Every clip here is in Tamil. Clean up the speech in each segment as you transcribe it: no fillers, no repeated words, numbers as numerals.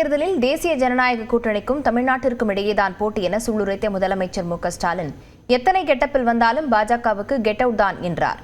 தேர்தலில் தேசிய ஜனநாயக கூட்டணிக்கும் தமிழ்நாட்டிற்கும் இடையேதான் போட்டி என சூளுரைத்த முதலமைச்சர் மு.க. ஸ்டாலின் எத்தனை கெட்டப்பில் வந்தாலும் பாஜகவுக்கு கெட் அவுட் தான் என்றார்.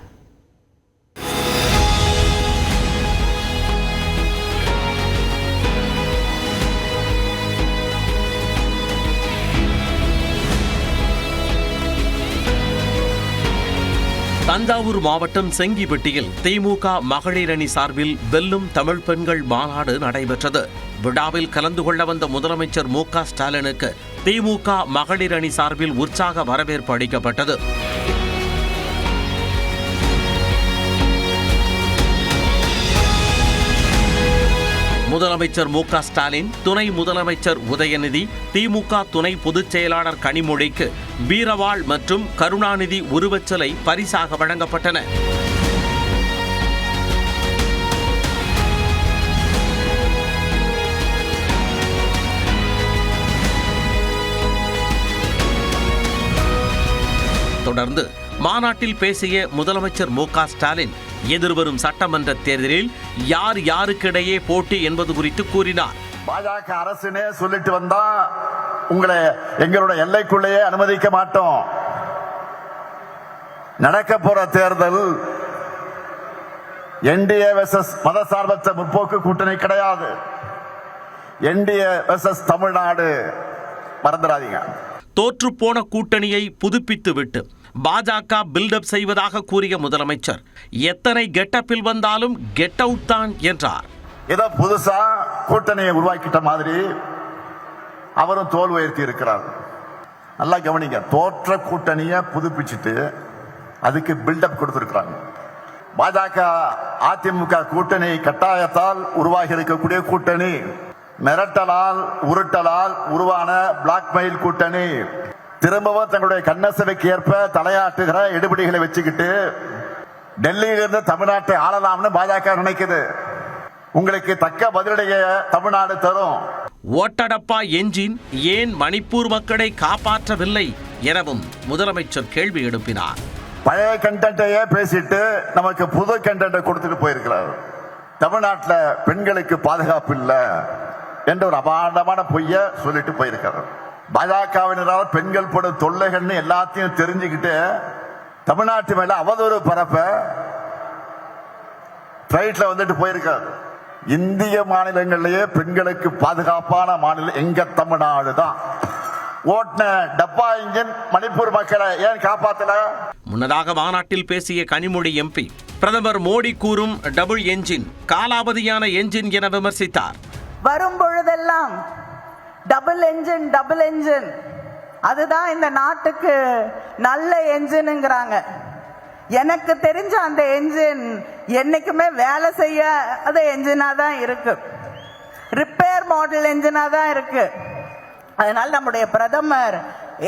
தஞ்சாவூர் மாவட்டம் செங்கிப்பட்டியில் திமுக மகளிர் அணி சார்பில் வெல்லும் தமிழ் பெண்கள் மாநாடு நடைபெற்றது. விழாவில் கலந்து கொள்ள வந்த முதலமைச்சர் மு.க. ஸ்டாலினுக்கு திமுக மகளிர் அணி சார்பில் உற்சாக வரவேற்பு அளிக்கப்பட்டது. முதலமைச்சர் மு.க. ஸ்டாலின், துணை முதலமைச்சர் உதயநிதி, திமுக துணை பொதுச் செயலாளர் கனிமொழிக்கு வீரவாள் மற்றும் கருணாநிதி உருவச்சிலை பரிசாக வழங்கப்பட்டன. தொடர்ந்து மாநாட்டில் பேசிய முதலமைச்சர் மு.க. ஸ்டாலின் எதிர்வரும் சட்டமன்ற தேர்தலில் யார் யாருக்கிடையே போட்டி என்பது குறித்து கூறினார். பாஜக அரசுனே சொல்லிட்டு வந்தா உங்களை எங்களுடைய எல்லைக்குள்ளேயே அனுமதிக்க மாட்டோம். நடக்க போற தேர்தல் என்டிஏ வெர்சஸ் மதசார்பற்ற முற்போக்கு கூட்டணி கிடையாது. என்டிஏ வெர்சஸ் தமிழ்நாடு, மறந்துடாதீங்க. தோற்றுப்போன கூட்டணியை புதுப்பித்துவிட்டு பாஜக பில்டப் செய்வதாக கூறிய முதலமைச்சர் எத்தனை கெட்டப்பில் வந்தாலும் கெட் அவுட் தான் என்றார். ஏதோ புதுசா கூட்டணியை உருவாக்கிட்ட மாதிரி அவரும் தோல் உயர்த்தி இருக்கிறார். நல்லா கவனிங்க, தோற்ற கூட்டணியை புதுப்பிச்சுட்டு அதுக்கு பில்டப் கொடுத்திருக்கிறாங்க. பாஜக அதிமுக கூட்டணி கட்டாயத்தால் உருவாகி இருக்கக்கூடிய கூட்டணி, மிரட்டலால் உருட்டலால் உருவான பிளாக்மெயில் கூட்டணி, திரும்பவும் தங்களுடைய கண்ணசைக்கு ஏற்ப தலையாட்டுகிற எடுபடிகளை வச்சுக்கிட்டு டெல்லியிலிருந்து தமிழ்நாட்டை ஆளலாம்னு பாஜக நினைக்குது. உங்களுக்கு தக்க பதிலடைய தமிழ்நாடு தரும். ஓட்டடப்பா என்ஜின் ஏன் மணிப்பூர் மக்களை காப்பாற்றவில்லை எனவும் முதலமைச்சர் கேள்வி எழுப்பினார். பழைய கண்டென்ட்டையே பேசிட்டு நமக்கு புது கண்டென்ட்டை கொடுத்துட்டு போயிருக்கிறார். தமிழ்நாட்டில் பெண்களுக்கு பாதுகாப்பு இல்லை என்ற ஒரு அபாண்டமான பொய்ய சொல்லிட்டு போயிருக்கிறார். பாஜகவினரால் பெண்கள் படும் தொல்லைகள்னு எல்லாத்தையும் தெரிஞ்சுக்கிட்டு தமிழ்நாட்டு மேல அவதூறு பரப்ப பிளைட்ல வந்துட்டு போயிருக்காரு. இந்திய மாநிலங்களிலேயே பெண்களுக்கு பாதுகாப்பான மாநிலம் எங்க தமிழ்நாடு தான். ஓட்டுன டப்பா இன்ஜின் மணிப்பூர் மக்களை ஏன் காப்பாத்தல? முன்னதாக மாநாட்டில் பேசிய கனிமொழி எம்பி பிரதமர் மோடி கூறும் டபுள் என்ஜின் காலாவதியான என்ஜின் என விமர்சித்தார். வரும் பொழுதெல்லாம் டபுள் என்ஜின் அதுதான் இந்த நாட்டுக்கு நல்ல என்ஜின்ங்கிறாங்க. எனக்கு தெரிஞ்ச அந்த என்ஜின் என்னைக்குமே வேலை செய்யாத என்ஜினா தான் இருக்கு, ரிப்பேர் மாடல் என்ஜினா தான் இருக்கு. அதனால நம்முடைய பிரதமர்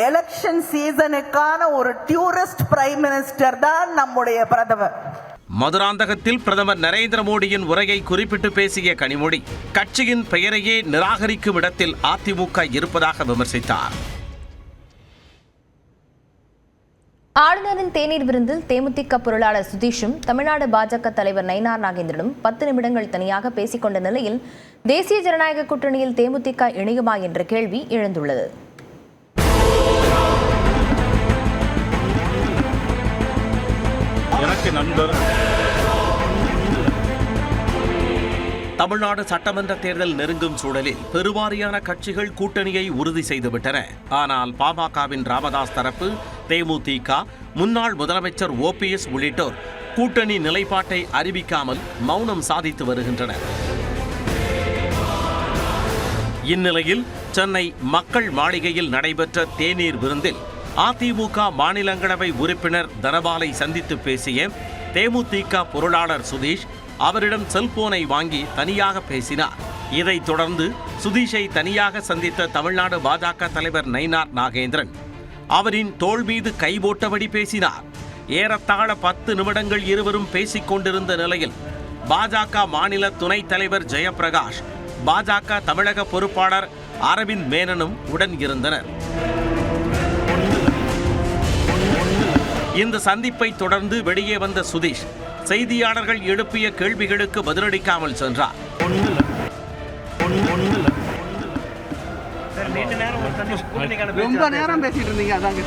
எலெக்ஷன் சீசனுக்கான ஒரு டூரிஸ்ட் பிரைம் மினிஸ்டர் தான் நம்முடைய பிரதமர். மதுராந்தகத்தில் பிரதமர் நரேந்திர மோடியின் உரையை குறிப்பிட்டு பேசிய கனிமொழி கட்சியின் பெயரையே நிராகரிக்கும் இடத்தில் அதிமுக இருப்பதாக விமர்சித்தார். ஆளுநரின் தேநீர் விருந்தில் தேமுதிக பொருளாளர் சுதீஷும் தமிழ்நாடு பாஜக தலைவர் நயினார் நாகேந்திரனும் 10 நிமிடங்கள் தனியாக பேசிக்கொண்ட நிலையில் தேசிய ஜனநாயக கூட்டணியில் தேமுதிக இணையுமா என்ற கேள்வி எழுந்துள்ளது. தமிழ்நாடு சட்டமன்ற தேர்தல் நெருங்கும் சூழலில் பெருவாரியான கட்சிகள் கூட்டணியை உறுதி செய்துவிட்டன. ஆனால் பாமகவின் ராமதாஸ் தரப்பு, தேமுதிக, முன்னாள் முதலமைச்சர் OPS உள்ளிட்டோர் கூட்டணி நிலைப்பாட்டை அறிவிக்காமல் மௌனம் சாதித்து வருகின்றனர். இந்நிலையில் சென்னை மக்கள் மாளிகையில் நடைபெற்ற தேநீர் விருந்தில் அதிமுக மாநிலங்களவை உறுப்பினர் தனபாலை சந்தித்து பேசிய தேமுதிக பொருளாளர் சுதீஷ் அவரிடம் செல்போனை வாங்கி தனியாக பேசினார். இதைத் தொடர்ந்து சுதீஷை தனியாக சந்தித்த தமிழ்நாடு பாஜக தலைவர் நயினார் நாகேந்திரன் அவரின் தோள் மீது கை போட்டபடி பேசினார். ஏறத்தாழ 10 நிமிடங்கள் இருவரும் பேசிக் கொண்டிருந்த நிலையில் பாஜக மாநில துணைத் தலைவர் ஜெயப்பிரகாஷ், பாஜக தமிழக பொறுப்பாளர் அரவிந்த் மேனனும் உடன் இருந்தனர். இந்த சந்திப்பை தொடர்ந்து வெளியே வந்த சுதீஷ் செய்தியாளர்கள் எழுப்பிய கேள்விகளுக்கு பதிலளிக்காமல் சென்றார். ரொம்ப நேரம் பேசிட்டு இருந்தீங்க. அதாங்க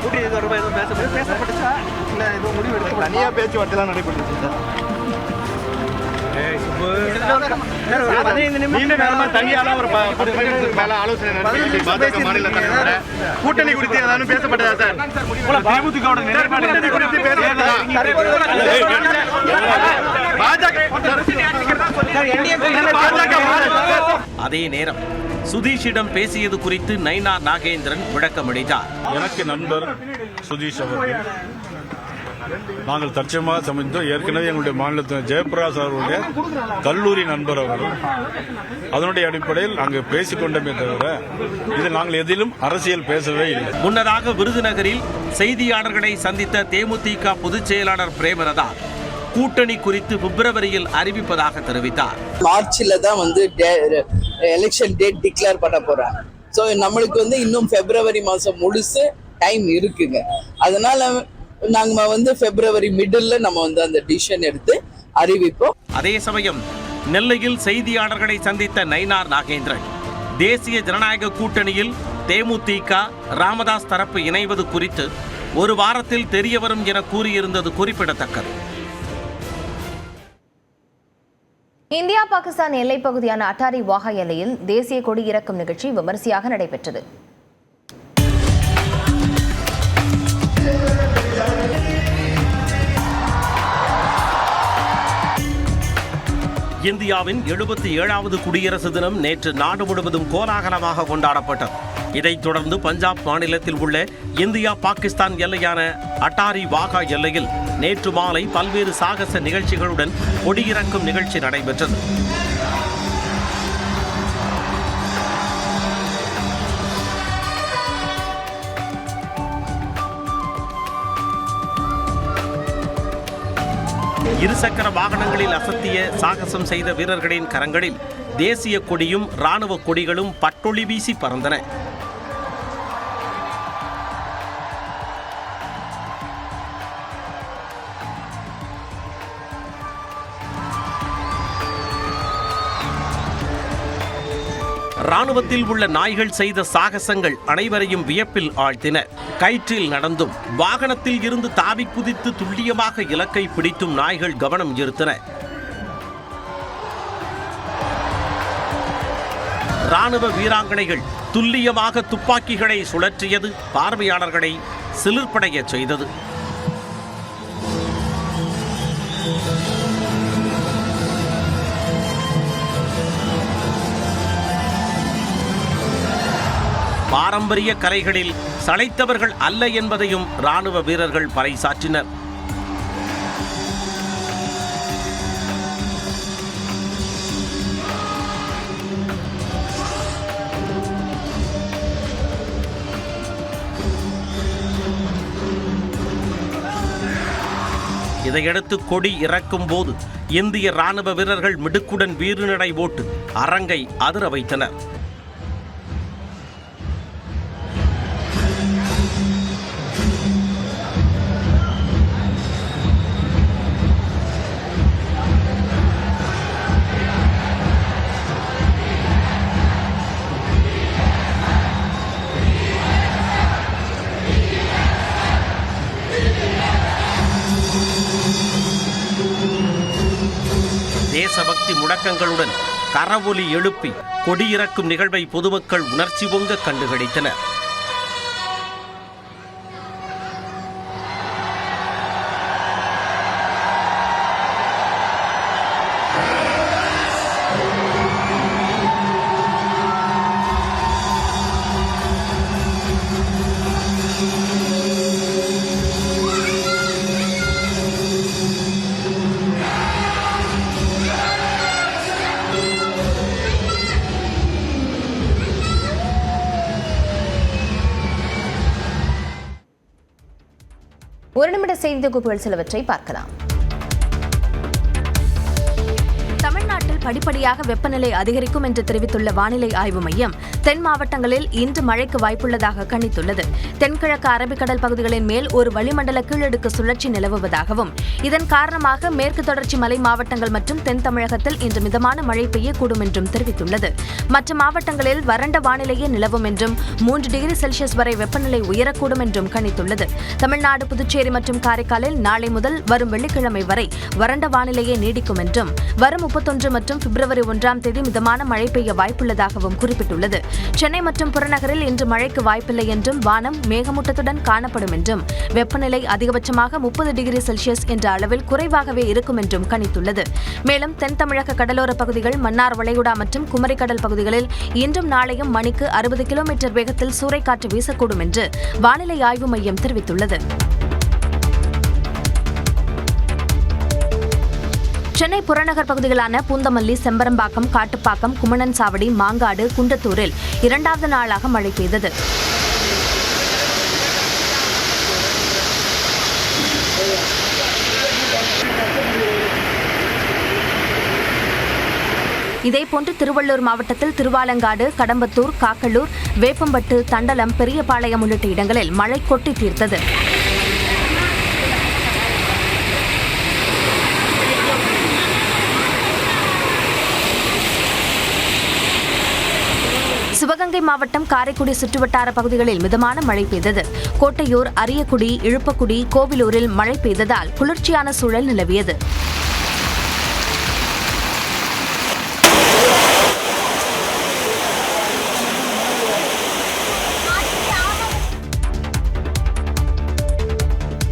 கூட்டணி தொடர்பாக எதுவும் பேசப்பட்டுச்சா இல்லை எதுவும் முடிவு எடுக்க தனியாக பேச்சுவார்த்தைலாம் நடைபெற்றுச்சு சார். கூட்டணி குறித்து ஏதாவது பேசப்பட்டதா சார்? அதே நேரம் சுதீஷிடம் பேசியது குறித்து நயினார் நாகேந்திரன் விளக்கமளித்தார். எனக்கு நண்பர் சுதீஷ் அவர்கள், நாங்கள் தற்சயமாக சமைத்தோம். ஏற்கனவே எங்களுடைய மாநிலத்தின் ஜெயபிரகாஷ் அவர்களுடைய கல்லூரி நண்பர் அவர்கள். அதனுடைய அடிப்படையில் நாங்கள் பேசிக்கொண்டோமே தவிர இதில் நாங்கள் எதிலும் அரசியல் பேசவே இல்லை. முன்னதாக விருதுநகரில் செய்தியாளர்களை சந்தித்த தேமுதிக பொதுச் செயலாளர் பிரேமலதா கூட்டணி குறித்து பிப்ரவரியில் அறிவிப்பதாக தெரிவித்தார். மார்ச்ல தான் எலெக்ஷன் டேட் டிக்ளேர் பண்ண போறாங்க. ஸோ நம்மளுக்கு இன்னும் பிப்ரவரி மாசம் முழுசு டைம் இருக்குங்க. அதனால நாங்க பிப்ரவரி மிடில் நம்ம அந்த டிசிஷன் எடுத்து அறிவிப்போம். அதே சமயம் நெல்லையில் செய்தியாளர்களை சந்தித்த நயினார் நாகேந்திரன் தேசிய ஜனநாயக கூட்டணியில் தேமுதிக ராமதாஸ் தரப்பு இணைவது குறித்து ஒரு வாரத்தில் தெரியவரும் என கூறியிருந்தது குறிப்பிடத்தக்கது. இந்தியா பாகிஸ்தான் எல்லைப் பகுதியான அட்டாரி வாகா எல்லையில் தேசிய கொடி இறக்கும் நிகழ்ச்சி விமரிசையாக நடைபெற்றது. இந்தியாவின் 77வது குடியரசு தினம் நேற்று நாடு முழுவதும் கோலாகலமாக கொண்டாடப்பட்டது. இதைத் தொடர்ந்து பஞ்சாப் மாநிலத்தில் உள்ள இந்தியா பாகிஸ்தான் எல்லையான அட்டாரி வாகா எல்லையில் நேற்று மாலை பல்வேறு சாகச நிகழ்ச்சிகளுடன் கொடியிறக்கும் நிகழ்ச்சி நடைபெற்றது. இருசக்கர வாகனங்களில் அசத்திய சாகசம் செய்த வீரர்களின் கரங்களில் தேசிய கொடியும் ராணுவ கொடிகளும் பட்டொளி வீசி பறந்தன. ராணுவத்தில் உள்ள நாய்கள் செய்த சாகசங்கள் அனைவரையும் வியப்பில் ஆழ்த்தின. கயிற்றில் நடந்தும் வாகனத்தில் இருந்து தாவி குதித்து துல்லியமாக இலக்கை பிடித்தும் நாய்கள் கவனம் ஈர்த்தன. ராணுவ வீராங்கனைகள் துல்லியமாக துப்பாக்கிகளை சுழற்றியது பார்வையாளர்களை சிலிர்ப்படைய செய்தது. பாரம்பரிய கலைகளில் சளைத்தவர்கள் அல்ல என்பதையும் ராணுவ வீரர்கள் பறைசாற்றினர். இதையடுத்து கொடி இறக்கும் போது இந்திய ராணுவ வீரர்கள் மிடுக்குடன் வீறுநடை போட்டு அரங்கை அதிர வைத்தனர். தேசபக்தி முழக்கங்களுடன் கரவொலி எழுப்பி கொடியிறக்கும் நிகழ்வை பொதுமக்கள் உணர்ச்சி பொங்க கண்டுகளித்தனர். ஒரு நிமிட செய்தி தொகுப்புகள் சிலவற்றை பார்க்கலாம். தமிழ்நாட்டில் படிப்படியாக வெப்பநிலை அதிகரிக்கும் என்று தெரிவித்துள்ள வானிலை ஆய்வு மையம் தென் மாவட்டங்களில் இன்று மழைக்கு வாய்ப்புள்ளதாக கணித்துள்ளது. தென்கிழக்கு அரபிக்கடல் பகுதிகளின் மேல் ஒரு வளிமண்டல கீழடுக்கு சுழற்சி நிலவுவதாகவும் இதன் காரணமாக மேற்கு தொடர்ச்சி மலை மாவட்டங்கள் மற்றும் தென் தமிழகத்தில் இன்று மிதமான மழை பெய்யக்கூடும் என்றும் தெரிவித்துள்ளது. மற்ற மாவட்டங்களில் வறண்ட வானிலையே நிலவும் என்றும் 3 டிகிரி செல்சியஸ் வரை வெப்பநிலை உயரக்கூடும் என்றும் கணித்துள்ளது. தமிழ்நாடு, புதுச்சேரி மற்றும் காரைக்காலில் நாளை முதல் வரும் வெள்ளிக்கிழமை வரை வறண்ட வானிலையே நீடிக்கும் என்றும் வரும் 31 மற்றும் பிப்ரவரி 1ஆம் தேதி மிதமான மழை பெய்ய வாய்ப்புள்ளதாகவும் குறிப்பிட்டுள்ளது. சென்னை மற்றும் புறநகரில் இன்று மழைக்கு வாய்ப்பில்லை என்றும் வானம் மேகமூட்டத்துடன் காணப்படும் என்றும் வெப்பநிலை அதிகபட்சமாக 30 டிகிரி செல்சியஸ் என்ற அளவில் குறைவாகவே இருக்கும் என்றும் கணித்துள்ளது. மேலும் தென் தமிழக கடலோர பகுதிகள், மன்னார் வளைகுடா மற்றும் குமரிக்கடல் பகுதிகளில் இன்றும் நாளையும் மணிக்கு 60 கிலோமீட்டர் வேகத்தில் சூறைக்காற்று வீசக்கூடும் என்று வானிலை ஆய்வு மையம் தெரிவித்துள்ளது. சென்னை புறநகர் பகுதிகளான பூந்தமல்லி, செம்பரம்பாக்கம், காட்டுப்பாக்கம், குமணன் சாவடி, மாங்காடு, குன்றத்தூரில் 2வது நாளாக மழை பெய்தது. இதேபோன்று திருவள்ளூர் மாவட்டத்தில் திருவாலங்காடு, கடம்பத்தூர், காக்கலூர், வேப்பம்பட்டு, தண்டலம், பெரியபாளையம் உள்ளிட்ட இடங்களில் மழை கொட்டி தீர்த்தது. சிவகங்கை மாவட்டம் காரைக்குடி சுற்றுவட்டார பகுதிகளில் மிதமான மழை பெய்தது. கோட்டையூர், அரியக்குடி, இழுப்பக்குடி, கோவிலூரில் மழை பெய்ததால் குளிர்ச்சியான சூழல் நிலவியது.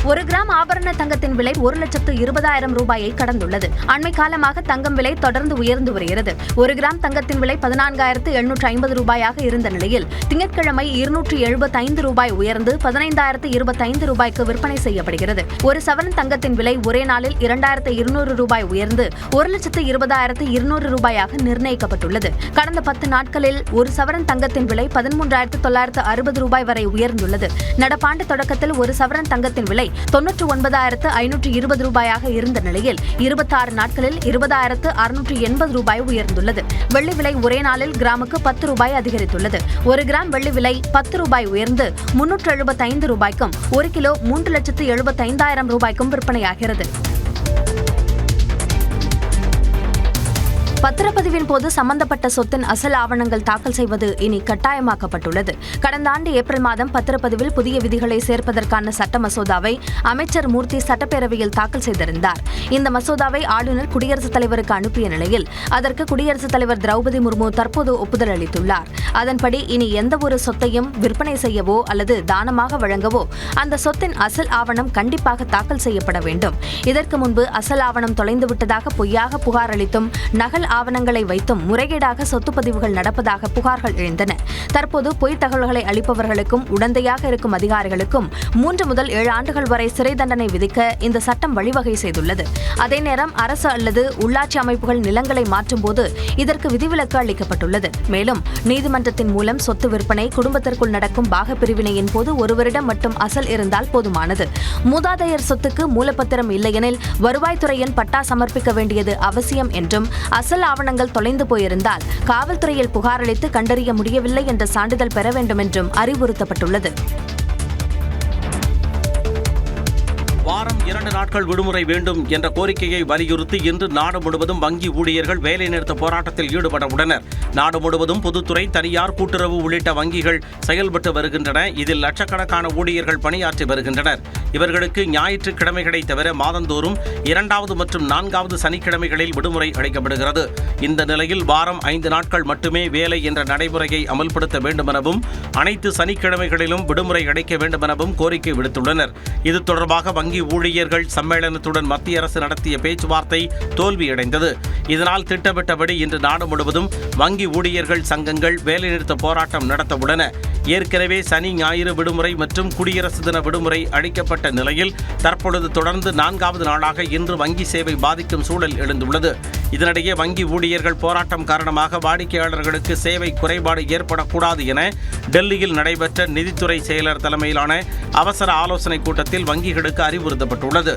ஒரு கிராம் ஆபரண தங்கத்தின் விலை 1,20,000 ரூபாயை கடந்துள்ளது. அண்மை காலமாக தங்கம் விலை தொடர்ந்து உயர்ந்து வருகிறது. ஒரு கிராம் தங்கத்தின் விலை 14,850 ரூபாயாக இருந்த நிலையில் திங்கட்கிழமை 275 ரூபாய் உயர்ந்து 15,025 ரூபாய்க்கு விற்பனை செய்யப்படுகிறது. ஒரு சவரன் தங்கத்தின் விலை ஒரே நாளில் 2,200 ரூபாய் உயர்ந்து 1,20,200 ரூபாயாக நிர்ணயிக்கப்பட்டுள்ளது. கடந்த 10 நாட்களில் ஒரு சவரன் தங்கத்தின் விலை 13,960 ரூபாய் வரை உயர்ந்துள்ளது. நடப்பாண்டு தொடக்கத்தில் ஒரு சவரன் தங்கத்தின் விலை 99,520 ரூபாயாக இருந்த நிலையில் 26 நாட்களில் 20,680 ரூபாய் உயர்ந்துள்ளது. வெள்ளி விலை ஒரே நாளில் கிராமுக்கு 10 ரூபாய் அதிகரித்துள்ளது. ஒரு கிராம் வெள்ளி விலை 10 ரூபாய் உயர்ந்து 375 ரூபாய்க்கும் 1 கிலோ 3,75,000 ரூபாய்க்கும் விற்பனையாகிறது. பத்திரப்பதிவின் போது சம்பந்தப்பட்ட சொத்தின் அசல் ஆவணங்கள் தாக்கல் செய்வது இனி கட்டாயமாக்கப்பட்டுள்ளது. கடந்த ஆண்டு ஏப்ரல் மாதம் பத்திரப்பதிவில் புதிய விதிகளை சேர்ப்பதற்கான சட்ட மசோதாவை அமைச்சர் மூர்த்தி சட்டப்பேரவையில் தாக்கல் செய்திருந்தார். இந்த மசோதாவை ஆளுநர் குடியரசுத் தலைவருக்கு அனுப்பிய நிலையில் அதற்கு குடியரசுத் தலைவர் திரௌபதி முர்மு தற்போது ஒப்புதல் அளித்துள்ளார். அதன்படி இனி எந்த ஒரு சொத்தையும் விற்பனை செய்யவோ அல்லது தானமாக வழங்கவோ அந்த சொத்தின் அசல் ஆவணம் கண்டிப்பாக தாக்கல் செய்யப்பட வேண்டும். இதற்கு முன்பு அசல் ஆவணம் தொலைந்துவிட்டதாக பொய்யாக புகார் அளித்தும் நகல் ஆவணங்களை வைத்தும் முறைகேடாக சொத்து பதிவுகள் நடப்பதாக புகார்கள் எழுந்தன. தற்போது பொய் தகவல்களை அளிப்பவர்களுக்கும் உடந்தையாக இருக்கும் அதிகாரிகளுக்கும் 3 முதல் 7 ஆண்டுகள் வரை சிறை தண்டனை விதிக்க இந்த சட்டம் வழிவகை செய்துள்ளது. அதே நேரம் அரசு அல்லது உள்ளாட்சி அமைப்புகள் நிலங்களை மாற்றும் போது இதற்கு விதிவிலக்கு அளிக்கப்பட்டுள்ளது. மேலும் நீதிமன்றத்தின் மூலம் சொத்து விற்பனை, குடும்பத்திற்குள் நடக்கும் பாக பிரிவினையின் போது ஒருவரிடம் மட்டும் அசல் இருந்தால் போதுமானது. மூதாதையர் சொத்துக்கு மூலப்பத்திரம் இல்லையெனில் வருவாய்த்துறையின் பட்டா சமர்ப்பிக்க வேண்டியது அவசியம் என்றும் அசல் ஆவணங்கள் தொலைந்து போயிருந்தால் காவல்துறையில் புகார் அளித்து கண்டறிய முடியவில்லை என்ற சான்றிதழ் பெற வேண்டும் என்றும் அறிவுறுத்தப்பட்டுள்ளது. வாரம் 2 நாட்கள் விடுமுறை வேண்டும் என்ற கோரிக்கையை வலியுறுத்தி இன்று நாடு முழுவதும் வங்கி ஊழியர்கள் வேலைநிறுத்த போராட்டத்தில் ஈடுபட உள்ளனர். நாடு முழுவதும் பொதுத்துறை, தனியார், கூட்டுறவு உள்ளிட்ட வங்கிகள் செயல்பட்டு வருகின்றன. இதில் லட்சக்கணக்கான ஊழியர்கள் பணியாற்றி வருகின்றனர். இவர்களுக்கு ஞாயிற்றுக்கிழமைகளை தவிர மாதந்தோறும் 2வது மற்றும் 4வது சனிக்கிழமைகளில் விடுமுறை அளிக்கப்படுகிறது. இந்த நிலையில் வாரம் 5 நாட்கள் மட்டுமே வேலை என்ற நடைமுறையை அமல்படுத்த வேண்டுமெனவும் அனைத்து சனிக்கிழமைகளிலும் விடுமுறை அளிக்க வேண்டுமெனவும் கோரிக்கை விடுத்துள்ளனர். இது தொடர்பாக வங்கி ஊழியர்கள் சம்மேளனத்துடன் மத்திய அரசு நடத்திய பேச்சுவார்த்தை தோல்வியடைந்தது. இதனால் திட்டமிட்டபடி இன்று நாடு முழுவதும் வங்கி ஊழியர்கள் சங்கங்கள் வேலைநிறுத்த போராட்டம் நடத்த உள்ளன. ஏற்கனவே சனி, ஞாயிறு விடுமுறை மற்றும் குடியரசு தின விடுமுறை அளிக்கப்பட்ட நிலையில் தற்பொழுது தொடர்ந்து 4வது நாளாக இன்று வங்கி சேவை பாதிக்கும் சூழல் எழுந்துள்ளது. இதனிடையே வங்கி ஊழியர்கள் போராட்டம் காரணமாக வாடிக்கையாளர்களுக்கு சேவை குறைபாடு ஏற்படக்கூடாது என டெல்லியில் நடைபெற்ற நிதித்துறை செயலர் தலைமையிலான அவசர ஆலோசனைக் கூட்டத்தில் வங்கிகளுக்கு அறிவுறுத்தப்பட்டுள்ளது.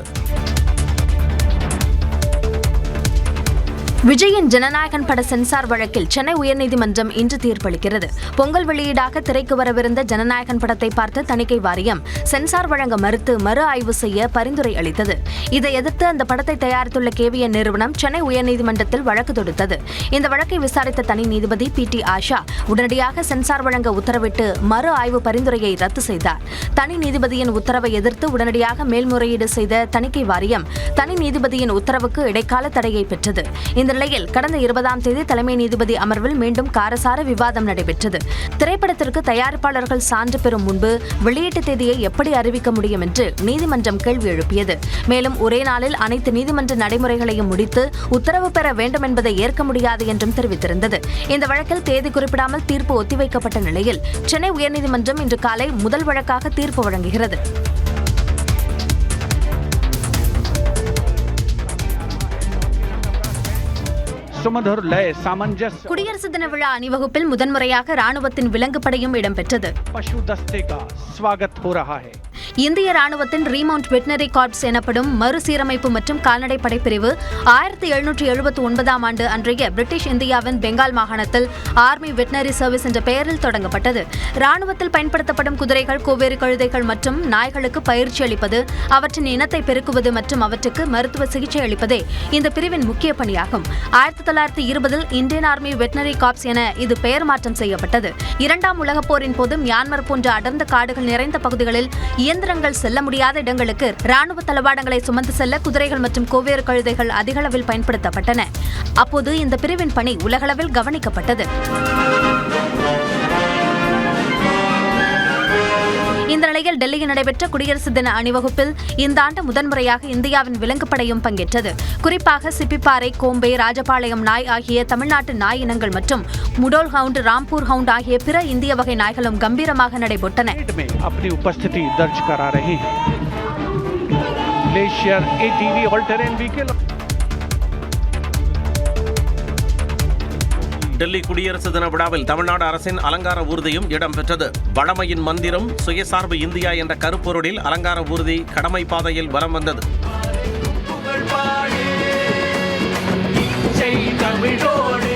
விஜயின் ஜனநாயகன் பட சென்சார் வழக்கில் சென்னை உயர்நீதிமன்றம் இன்று தீர்ப்பளிக்கிறது. பொங்கல் வெளியீடாக திரைக்கு வரவிருந்த ஜனநாயகன் படத்தை பார்த்து தணிக்கை வாரியம் சென்சார் வழங்க மறுத்து மறு ஆய்வு செய்ய பரிந்துரை அளித்தது. இதை எதிர்த்து அந்த படத்தை தயாரித்துள்ள KVN நிறுவனம் சென்னை உயர்நீதிமன்றத்தில் வழக்கு தொடுத்தது. இந்த வழக்கை விசாரித்த தனி நீதிபதி PT ஆஷா உடனடியாக சென்சார் வழங்க உத்தரவிட்டு மறு ஆய்வு பரிந்துரையை ரத்து செய்தார். தனி நீதிபதியின் உத்தரவை எதிர்த்து உடனடியாக மேல்முறையீடு செய்த தணிக்கை வாரியம் தனி நீதிபதியின் உத்தரவுக்கு இடைக்கால தடையை பெற்றது. இந்த நிலையில் கடந்த 20ஆம் தேதி தலைமை நீதிபதி அமர்வில் மீண்டும் காரசார விவாதம் நடைபெற்றது. திரைப்படத்திற்கு தயாரிப்பாளர்கள் சான்று பெறும் முன்பு வெளியீட்டு தேதியை எப்படி அறிவிக்க முடியும் என்று நீதிமன்றம் கேள்வி எழுப்பியது. மேலும் ஒரே நாளில் அனைத்து நீதிமன்ற நடைமுறைகளையும் முடித்து உத்தரவு பெற வேண்டும் என்பதை ஏற்க முடியாது என்றும் தெரிவித்திருந்தது. இந்த வழக்கில் தேதி குறிப்பிடாமல் தீர்ப்பு ஒத்திவைக்கப்பட்ட நிலையில் சென்னை உயர்நீதிமன்றம் இன்று காலை முதல் வழக்காக தீர்ப்பு வழங்குகிறது. குடியரசு தின விழா அணிவகுப்பில் முதன்முறையாக ராணுவத்தின் விலங்கு படையும் இடம்பெற்றது. இந்திய ராணுவத்தின் ரீமவுண்ட் வெட்டினரி கார்ப்ஸ் எனப்படும் மறுசீரமைப்பு மற்றும் கால்நடை படைப்பிரிவு 1779ஆம் ஆண்டு அன்றைய பிரிட்டிஷ் இந்தியாவின் பெங்கால் மாகாணத்தில் ஆர்மி வெட்டினரி சர்வீஸ் என்ற பெயரில் தொடங்கப்பட்டது. ராணுவத்தில் பயன்படுத்தப்படும் குதிரைகள், கோவேறு கழுதைகள் மற்றும் நாய்களுக்கு பயிற்சி அளிப்பது, அவற்றின் இனத்தை பெருக்குவது மற்றும் அவற்றுக்கு மருத்துவ சிகிச்சை அளிப்பதே இந்த பிரிவின் முக்கிய பணியாகும். 1920இல் இந்தியன் ஆர்மி வெட்டினரி கார்ப்ஸ் என இது பெயர் மாற்றம் செய்யப்பட்டது. 2ஆம் உலகப் போரின் போது மியான்மர் போன்ற அடர்ந்த காடுகள் நிறைந்த பகுதிகளில் இயந்திரங்கள் செல்ல முடியாத இடங்களுக்கு ராணுவ தளவாடங்களை சுமந்து செல்ல குதிரைகள் மற்றும் கோவேறு கழுதைகள் அதிக அளவில் பயன்படுத்தப்பட்டன. அப்போது இந்த பிரிவின் பணி உலகளவில் கவனிக்கப்பட்டது. இந்த நிலையில் டெல்லியில் நடைபெற்ற குடியரசு தின அணிவகுப்பில் இந்த ஆண்டு முதன்முறையாக இந்தியாவின் விலங்குப்படையும் பங்கேற்றது. குறிப்பாக சிப்பிப்பாறை, கோம்பை, ராஜபாளையம் நாய் ஆகிய தமிழ்நாட்டு நாய் இனங்கள் மற்றும் முடோல் ஹவுண்ட், ராம்பூர் ஹவுண்ட் ஆகிய பிற இந்திய வகை நாய்களும் கம்பீரமாக நடைபெற்றன. டெல்லி குடியரசு தின விழாவில் தமிழ்நாடு அரசின் அலங்கார ஊர்தியும் இடம்பெற்றது. வளமையின் மந்திரம் சுயசார்பு இந்தியா என்ற கருப்பொருளில் அலங்கார ஊர்தி கடமை பாதையில் வலம் வந்தது.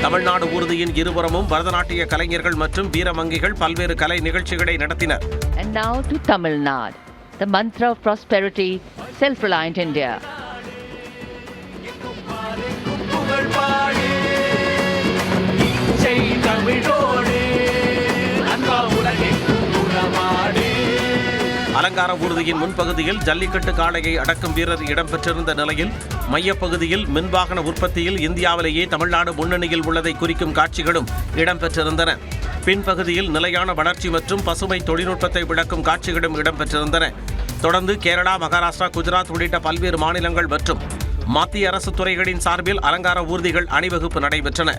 தமிழ்நாடு ஊர்தியின் இருபுறமும் பரதநாட்டிய கலைஞர்கள் மற்றும் வீரமங்கிகள் பல்வேறு கலை நிகழ்ச்சிகளை நடத்தினர். And now to Tamil Nadu, the mantra of prosperity, self-reliant India. அலங்கார ஊர்தியின் முன்பகுதியில் ஜல்லிக்கட்டு காளையை அடக்கும் வீரர் இடம்பெற்றிருந்த நிலையில் மையப்பகுதியில் மின்வாகன உற்பத்தியில் இந்தியாவிலேயே தமிழ்நாடு முன்னணியில் உள்ளதை குறிக்கும் காட்சிகளும் இடம்பெற்றிருந்தன. பின்பகுதியில் நிலையான வளர்ச்சி மற்றும் பசுமை தொழில்நுட்பத்தை விளக்கும் காட்சிகளும் இடம்பெற்றிருந்தன. தொடர்ந்து கேரளா, மகாராஷ்டிரா, குஜராத் உள்ளிட்ட பல்வேறு மாநிலங்கள் மற்றும் மத்திய அரசு துறைகளின் சார்பில் அலங்கார ஊர்திகள் அணிவகுப்பு நடைபெற்றன.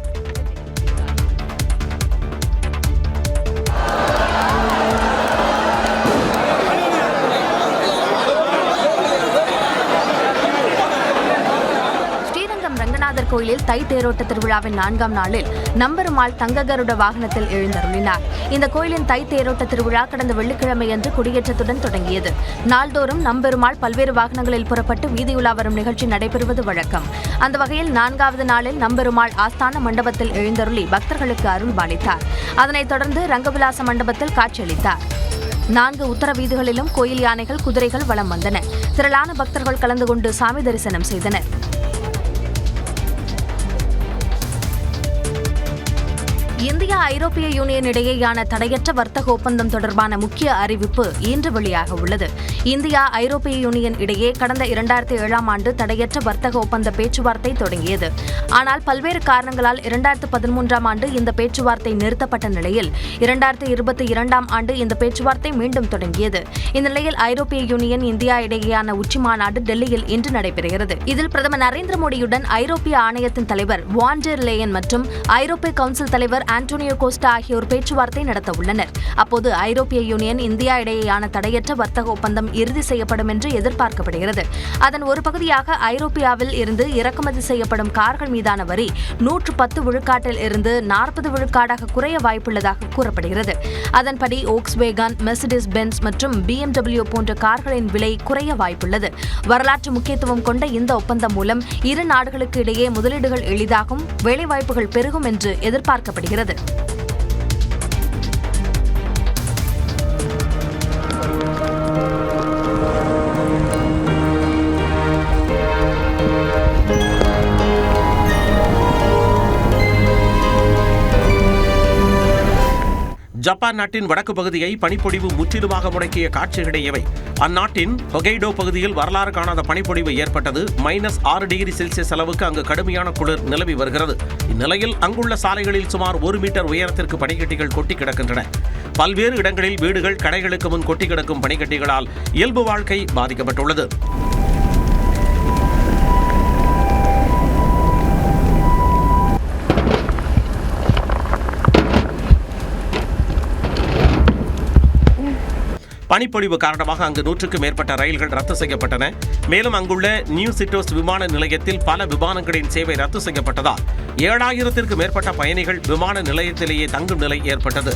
கோயிலில் தை தேரோட்ட திருவிழாவின் 4ஆம் நாளில் நம்பெருமாள் தங்ககருட வாகனத்தில் எழுந்தருளினார். இந்த கோயிலின் தை தேரோட்ட திருவிழா கடந்த வெள்ளிக்கிழமையன்று கொடியேற்றத்துடன் தொடங்கியது. நாள்தோறும் நம்பெருமாள் பல்வேறு வாகனங்களில் புறப்பட்டு வீதியுலா வரும் நிகழ்ச்சி நடைபெறுவது வழக்கம். அந்த வகையில் 4வது நாளில் நம்பெருமாள் ஆஸ்தான மண்டபத்தில் எழுந்தருளி பக்தர்களுக்கு அருள் பாலித்தார். அதனைத் தொடர்ந்து ரங்கவிலாச மண்டபத்தில் காட்சியளித்தார். 4 உத்தர வீதிகளிலும் கோயில் யானைகள், குதிரைகள் வலம் வந்தன. திரளான பக்தர்கள் கலந்து கொண்டு சாமி தரிசனம் செய்தனர். இந்தியா ஐரோப்பிய யூனியன் இடையேயான தடையற்ற வர்த்தக ஒப்பந்தம் தொடர்பான முக்கிய அறிவிப்பு இன்று வெளியாக உள்ளது. இந்தியா ஐரோப்பிய யூனியன் இடையே கடந்த 2007ஆம் ஆண்டு தடையற்ற வர்த்தக ஒப்பந்த பேச்சுவார்த்தை தொடங்கியது. ஆனால் பல்வேறு காரணங்களால் 2013ஆம் ஆண்டு இந்த பேச்சுவார்த்தை நிறுத்தப்பட்ட நிலையில் 2022ஆம் ஆண்டு இந்த பேச்சுவார்த்தை மீண்டும் தொடங்கியது. இந்நிலையில் ஐரோப்பிய யூனியன் இந்தியா இடையேயான உச்சி மாநாடு டெல்லியில் இன்று நடைபெறுகிறது. இதில் பிரதமர் நரேந்திர மோடியுடன் ஐரோப்பிய ஆணையத்தின் தலைவர் வான் டெர் லேயன் மற்றும் ஐரோப்பிய கவுன்சில் தலைவர் ஆண்டோனியோ கோஸ்டா ஆகியோர் பேச்சுவார்த்தை நடத்த உள்ளனர். அப்போது ஐரோப்பிய யூனியன் இந்தியா இடையேயான தடையற்ற வர்த்தக ஒப்பந்தம் இறுதி செய்யப்படும் என்று எதிர்பார்க்கப்படுகிறது. அதன் ஒரு பகுதியாக ஐரோப்பியாவில் இருந்து இறக்குமதி செய்யப்படும் கார்கள் மீதான வரி 110 விழுக்காட்டில் இருந்து 40 விழுக்காடாக குறைய வாய்ப்புள்ளதாக கூறப்படுகிறது. அதன்படி வோக்ஸ்வேகன், மெர்சிடிஸ் பென்ஸ் மற்றும் BMW போன்ற கார்களின் விலை குறைய வாய்ப்புள்ளது. வரலாற்று முக்கியத்துவம் கொண்ட இந்த ஒப்பந்தம் மூலம் இரு நாடுகளுக்கு இடையே முதலீடுகள் எளிதாகும், வேலைவாய்ப்புகள் பெருகும் என்று எதிர்பார்க்கப்படுகிறது. ஜப்பான் நாட்டின் வடக்கு பகுதியை பனிப்பொழிவு முற்றிலுமாக முடக்கிய காட்சிகளிடையவை. அந்நாட்டின் ஹொகைடோ பகுதியில் வரலாறு காணாத பனிப்பொழிவு ஏற்பட்டது. -6 டிகிரி செல்சியஸ் அளவுக்கு அங்கு கடுமையான குளிர் நிலவி வருகிறது. இந்நிலையில் அங்குள்ள சாலைகளில் சுமார் 1 மீட்டர் உயரத்திற்கு பனிக்கட்டிகள் கொட்டி கிடக்கின்றன. பல்வேறு இடங்களில் வீடுகள், கடைகளுக்கு முன் கொட்டி கிடக்கும் பனிக்கட்டிகளால் இயல்பு வாழ்க்கை பாதிக்கப்பட்டுள்ளது. பனிப்பொழிவு காரணமாக அங்கு 100க்கும் மேற்பட்ட ரயில்கள் ரத்து செய்யப்பட்டன. மேலும் அங்குள்ள நியூ சிட்டோஸ் விமான நிலையத்தில் பல விமானங்களின் சேவை ரத்து செய்யப்பட்டதால் 7000த்திற்கும் மேற்பட்ட பயணிகள் விமான நிலையத்திலேயே தங்கும் நிலை ஏற்பட்டது.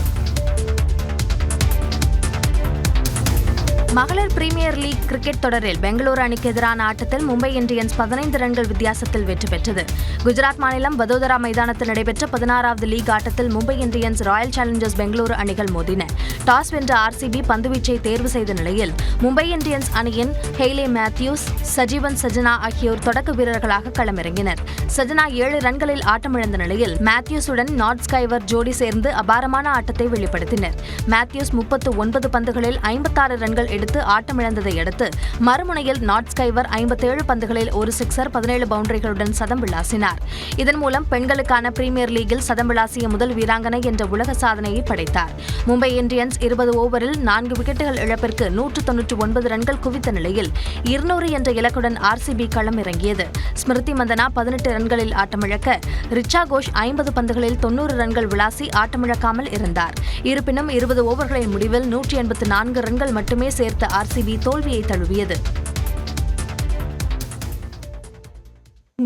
மகளிர் பிரீமியர் லீக் கிரிக்கெட் தொடரில் பெங்களூரு அணிக்கு எதிரான ஆட்டத்தில் மும்பை இந்தியன்ஸ் 15 ரன்கள் வித்தியாசத்தில் வெற்றி பெற்றது. குஜராத் மாநிலம் வதோதரா மைதானத்தில் நடைபெற்ற 16வது லீக் ஆட்டத்தில் Mumbai Indians, Royal Challengers Bengaluru அணிகள் மோதின. டாஸ் வென்ற RCB பந்துவீச்சை தேர்வு செய்த நிலையில் மும்பை இந்தியன்ஸ் அணியின் ஹெய்லே மேத்யூஸ், சஜீவன் சஜனா ஆகியோர் தொடக்க வீரர்களாக களமிறங்கினர். சஜனா 7 ரன்களில் ஆட்டமிழந்த நிலையில் மேத்யூஸுடன் நாட் ஸ்கைவர் ஜோடி சேர்ந்து அபாரமான ஆட்டத்தை வெளிப்படுத்தினர். மேத்யூஸ் 39 பந்துகளில் 56 ரன்கள் எடுத்து ஆட்டமிழந்ததை அடுத்து மறுமுனையில் நாட் ஸ்கைவர் 57 பந்துகளில் ஒரு சிக்ஸர், 17 பவுண்டரிகளுடன் சதம் விளாசினார். இதன் மூலம் பெண்களுக்கான பிரீமியர் லீகில் சதம் விளாசிய முதல் வீராங்கனை என்ற உலக சாதனையை படைத்தார். மும்பை இந்தியன்ஸ் 20 ஓவரில் 4 விக்கெட்டுகள் இழப்பிற்கு 199 ரன்கள் குவித்த நிலையில் 200 என்ற இலக்குடன் RCB களம் இறங்கியது. ஸ்மிருதி மந்தனா 18 ரன்களில் ஆட்டமிழக்க, ரிச்சா கோஷ் 50 பந்துகளில் 90 ரன்கள் விளாசி ஆட்டமிழக்காமல் இருந்தார். இருப்பினும் 20 ஓவர்களின் முடிவில் 184 ரன்கள் மட்டுமே சேர்த்த RCB தோல்வியை தழுவியது.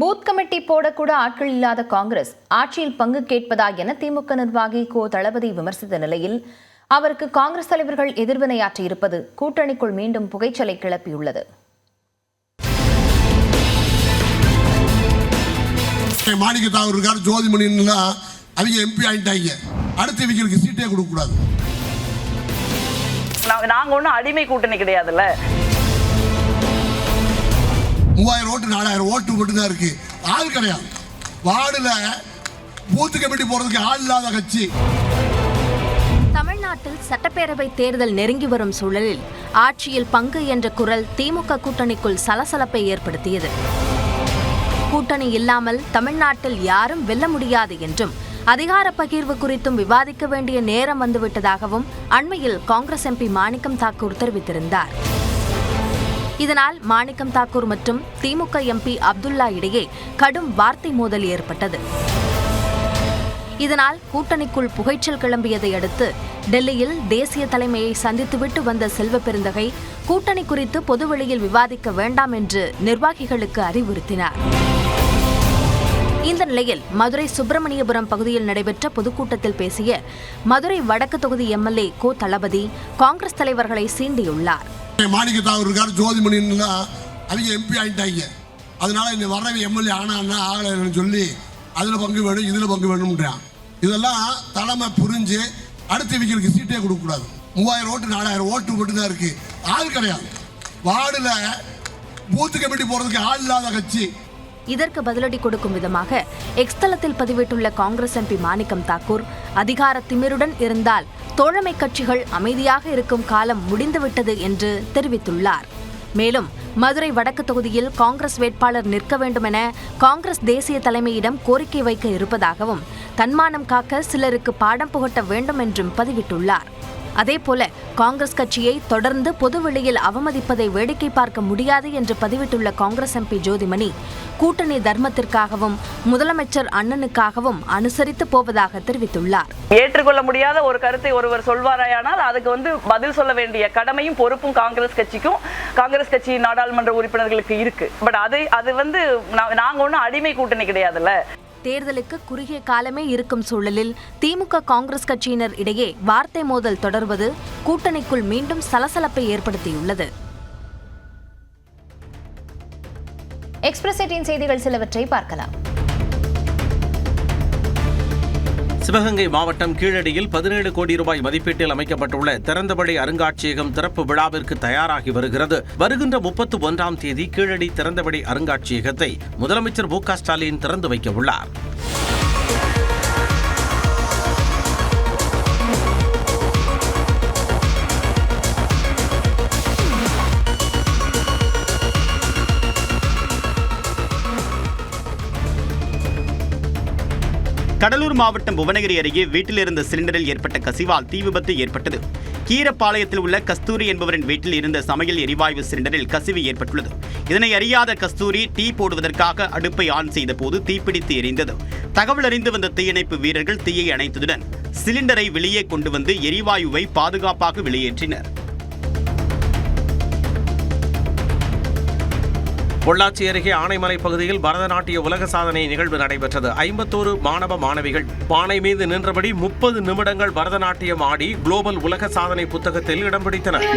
பூத் கமிட்டி போடக்கூட ஆட்கள் இல்லாத காங்கிரஸ் ஆட்சியில் பங்கு கேட்பதா என திமுக நிர்வாகி கோ. தளபதி விமர்சித்த நிலையில் அவருக்கு காங்கிரஸ் தலைவர்கள் எதிர்வினையாற்றியிருப்பது கூட்டணிக்குள் மீண்டும் புகைச்சலை கிளப்பியுள்ளது. மாணிக்கத்தாவர் இருக்கார், ஜோதிமணி அவங்க MP ஆயிட்டாங்க. அடுத்த இவங்களுக்கு சீட்டே கொடுக்க கூடாது. நாங்க ஒன்றும் அடிமை கூட்டணி கிடையாதுல்ல. 3000 ஓட்டு 4000 ஓட்டு மட்டும்தான் இருக்கு, ஆள் கிடையாது. வார்டுல பூத்து கமிட்டி போறதுக்கு ஆள் இல்லாத கட்சி. தமிழ்நாட்டில் சட்டப்பேரவை தேர்தல் நெருங்கி வரும் சூழலில் ஆட்சியில் பங்கு என்ற குரல் திமுக கூட்டணிக்குள் சலசலப்பை ஏற்படுத்தியது. கூட்டணி இல்லாமல் தமிழ்நாட்டில் யாரும் வெல்ல முடியாது என்றும், அதிகார பகிர்வு குறித்தும் விவாதிக்க வேண்டிய நேரம் வந்துவிட்டதாகவும் அண்மையில் காங்கிரஸ் MP மாணிக்கம் தாக்கூர் தெரிவித்திருந்தார். இதனால் மாணிக்கம் தாக்கூர் மற்றும் திமுக MP அப்துல்லா இடையே கடும் வார்த்தை மோதல் ஏற்பட்டது. இதனால் கூட்டணிக்குள் புகைச்சல் கிளம்பியதை அடுத்து டெல்லியில் தேசிய தலைமையை சந்தித்துவிட்டு வந்த செல்வ பெருந்தகை கூட்டணி குறித்து பொதுவெளியில் விவாதிக்க வேண்டாம் என்று நிர்வாகிகளுக்கு அறிவுறுத்தினார். இந்த நிலையில் மதுரை சுப்பிரமணியபுரம் பகுதியில் நடைபெற்ற பொதுக்கூட்டத்தில் பேசிய மதுரை வடக்கு தொகுதி MLA கோ. தளபதி காங்கிரஸ் தலைவர்களை சீண்டியுள்ளார். மாணிக்கத்தாவர் இருக்கார், ஜோதிமணி அவங்க MP ஆயிட்டாங்க. அதனால இந்த வர்ற MLA ஆனா ஆகலைன்னு சொல்லி அதுல பங்கு வேணும், இதுல பங்கு வேணும்ன்றான். இதெல்லாம் தலைமை புரிஞ்சு அடுத்த இவங்களுக்கு சீட்டே கொடுக்க கூடாது. 3000 ஓட்டு 4000 ஓட்டு மட்டும்தான் இருக்கு, ஆள் கிடையாது. வார்டுல பூத்து கமிட்டி போறதுக்கு ஆள் இல்லாத கட்சி. இதற்கு பதிலடி கொடுக்கும் விதமாக எக்ஸ் தளத்தில் பதிவிட்டுள்ள காங்கிரஸ் MP மாணிக்கம் தாக்கூர், அதிகார திமிருடன் இருந்தால் தோழமை கட்சிகள் அமைதியாக இருக்கும் காலம் முடிந்துவிட்டது என்று தெரிவித்துள்ளார். மேலும் மதுரை வடக்கு தொகுதியில் காங்கிரஸ் வேட்பாளர் நிற்க வேண்டும் என காங்கிரஸ் தேசிய தலைமையிடம் கோரிக்கை வைக்க இருப்பதாகவும், தன்மானம் காக்க சிலருக்கு பாடம் புகட்ட வேண்டும் என்றும் பதிவிட்டுள்ளார். அதேபோல காங்கிரஸ் கட்சியை தொடர்ந்து பொதுவெளியில் அவமதிப்பதை வேடிக்கை பார்க்க முடியாது என்று பதிவிட்டுள்ள காங்கிரஸ் எம்பி ஜோதிமணி, கூட்டணி தர்மத்திற்காகவும் முதலமைச்சர் அண்ணனுக்காகவும் அனுசரித்து போவதாக தெரிவித்துள்ளார். ஏற்றுக்கொள்ள முடியாத ஒரு கருத்தை ஒருவர் சொல்வாராயானால் அதுக்கு பதில் சொல்ல வேண்டிய கடமையும் பொறுப்பும் காங்கிரஸ் கட்சி நாடாளுமன்ற உறுப்பினர்களுக்கு இருக்கு. பட் அது நாங்க ஒன்றும் அடிமை கூட்டணி கிடையாதுல்ல. தேர்தலுக்கு குறுகிய காலமே இருக்கும் சூழலில் திமுக காங்கிரஸ் கட்சியினர் இடையே வார்த்தை மோதல் தொடர்வது கூட்டணிக்குள் மீண்டும் சலசலப்பை ஏற்படுத்தியுள்ளது. எக்ஸ்பிரஸ் 18 செய்திகள் சிலவற்றை பார்க்கலாம். சிவகங்கை மாவட்டம் கீழடியில் 17 கோடி ரூபாய் மதிப்பீட்டில் அமைக்கப்பட்டுள்ள திறந்தவெளி அருங்காட்சியகம் திறப்பு விழாவிற்கு தயாராகி வருகிறது. வருகின்ற 31ஆம் தேதி கீழடி திறந்தவெளி அருங்காட்சியகத்தை முதலமைச்சர் மு.க. ஸ்டாலின் திறந்து வைக்க உள்ளார். கடலூர் மாவட்டம் புவனகிரி அருகே வீட்டில் இருந்த சிலிண்டரில் ஏற்பட்ட கசிவால் தீ விபத்து ஏற்பட்டது. கீரப்பாளையத்தில் உள்ள கஸ்தூரி என்பவரின் வீட்டில் இருந்த சமையல் எரிவாயு சிலிண்டரில் கசிவு ஏற்பட்டுள்ளது. இதனை அறியாத கஸ்தூரி டீ போடுவதற்காக அடுப்பை ஆன் செய்த போது தீப்பிடித்து எரிந்தது. தகவல் அறிந்து வந்த தீயணைப்பு வீரர்கள் தீயை அணைத்ததுடன் சிலிண்டரை வெளியே கொண்டு வந்து எரிவாயுவை பாதுகாப்பாக வெளியேற்றினர். பொள்ளாச்சி அருகே ஆனைமலை பகுதியில் பரதநாட்டிய உலக சாதனை நிகழ்வு நடைபெற்றது. 51 மாணவ மாணவிகள் பானை மீது நின்றபடி 30 நிமிடங்கள் பரதநாட்டியம் ஆடி குளோபல் உலக சாதனை புத்தகத்தில் இடம் பிடித்தனர்.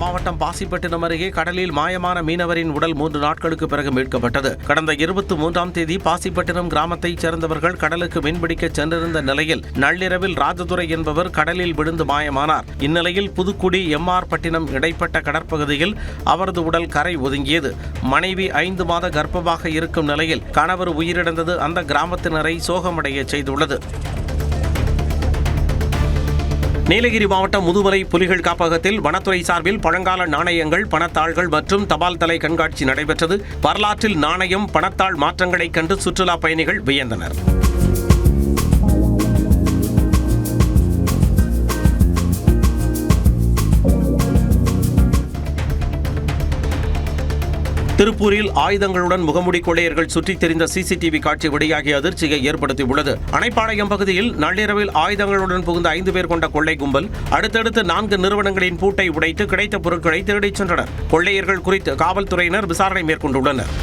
மாவட்டம் பாசிப்பட்டினம் அருகே கடலில் மாயமான மீனவரின் உடல் 3 நாட்களுக்கு பிறகு மீட்கப்பட்டது. கடந்த 23ஆம் தேதி பாசிப்பட்டினம் கிராமத்தைச் சேர்ந்தவர்கள் கடலுக்கு மீன்பிடிக்க சென்றிருந்த நிலையில் நள்ளிரவில் ராஜதுரை என்பவர் கடலில் விழுந்து மாயமானார். இந்நிலையில் புதுக்குடி எம்ஆர் பட்டினம் இடைப்பட்ட கடற்பகுதியில் அவரது உடல் கரை ஒதுங்கியது. மனைவி 5 மாத கர்ப்பமாக இருக்கும் நிலையில் கணவர் உயிரிழந்தது அந்த கிராமத்தினரை சோகமடைய செய்துள்ளது. நீலகிரி மாவட்டம் முதுமலை புலிகள் காப்பகத்தில் வனத்துறை சார்பில் பழங்கால நாணயங்கள், பணத்தாள்கள் மற்றும் தபால் தலை கண்காட்சி நடைபெற்றது. வரலாற்றில் நாணயம், பணத்தாள் மாற்றங்களைக் கண்டு சுற்றுலா பயணிகள் வியந்தனர். திருப்பூரில் ஆயுதங்களுடன் முகமூடி கொள்ளையர்கள் சுற்றித் திரிந்த சிசிடிவி காட்சி வெளியாகி அதிர்ச்சியை ஏற்படுத்தியுள்ளது. அணைப்பாளையம் பகுதியில் நள்ளிரவில் ஆயுதங்களுடன் புகுந்த 5 பேர் கொண்ட கொள்ளை கும்பல் அடுத்தடுத்து 4 நிறுவனங்களின் பூட்டை உடைத்து கிடைத்த பொருட்களை திருடிச் சென்றனர். கொள்ளையர்கள் குறித்து காவல்துறையினர் விசாரணை மேற்கொண்டுள்ளனர்.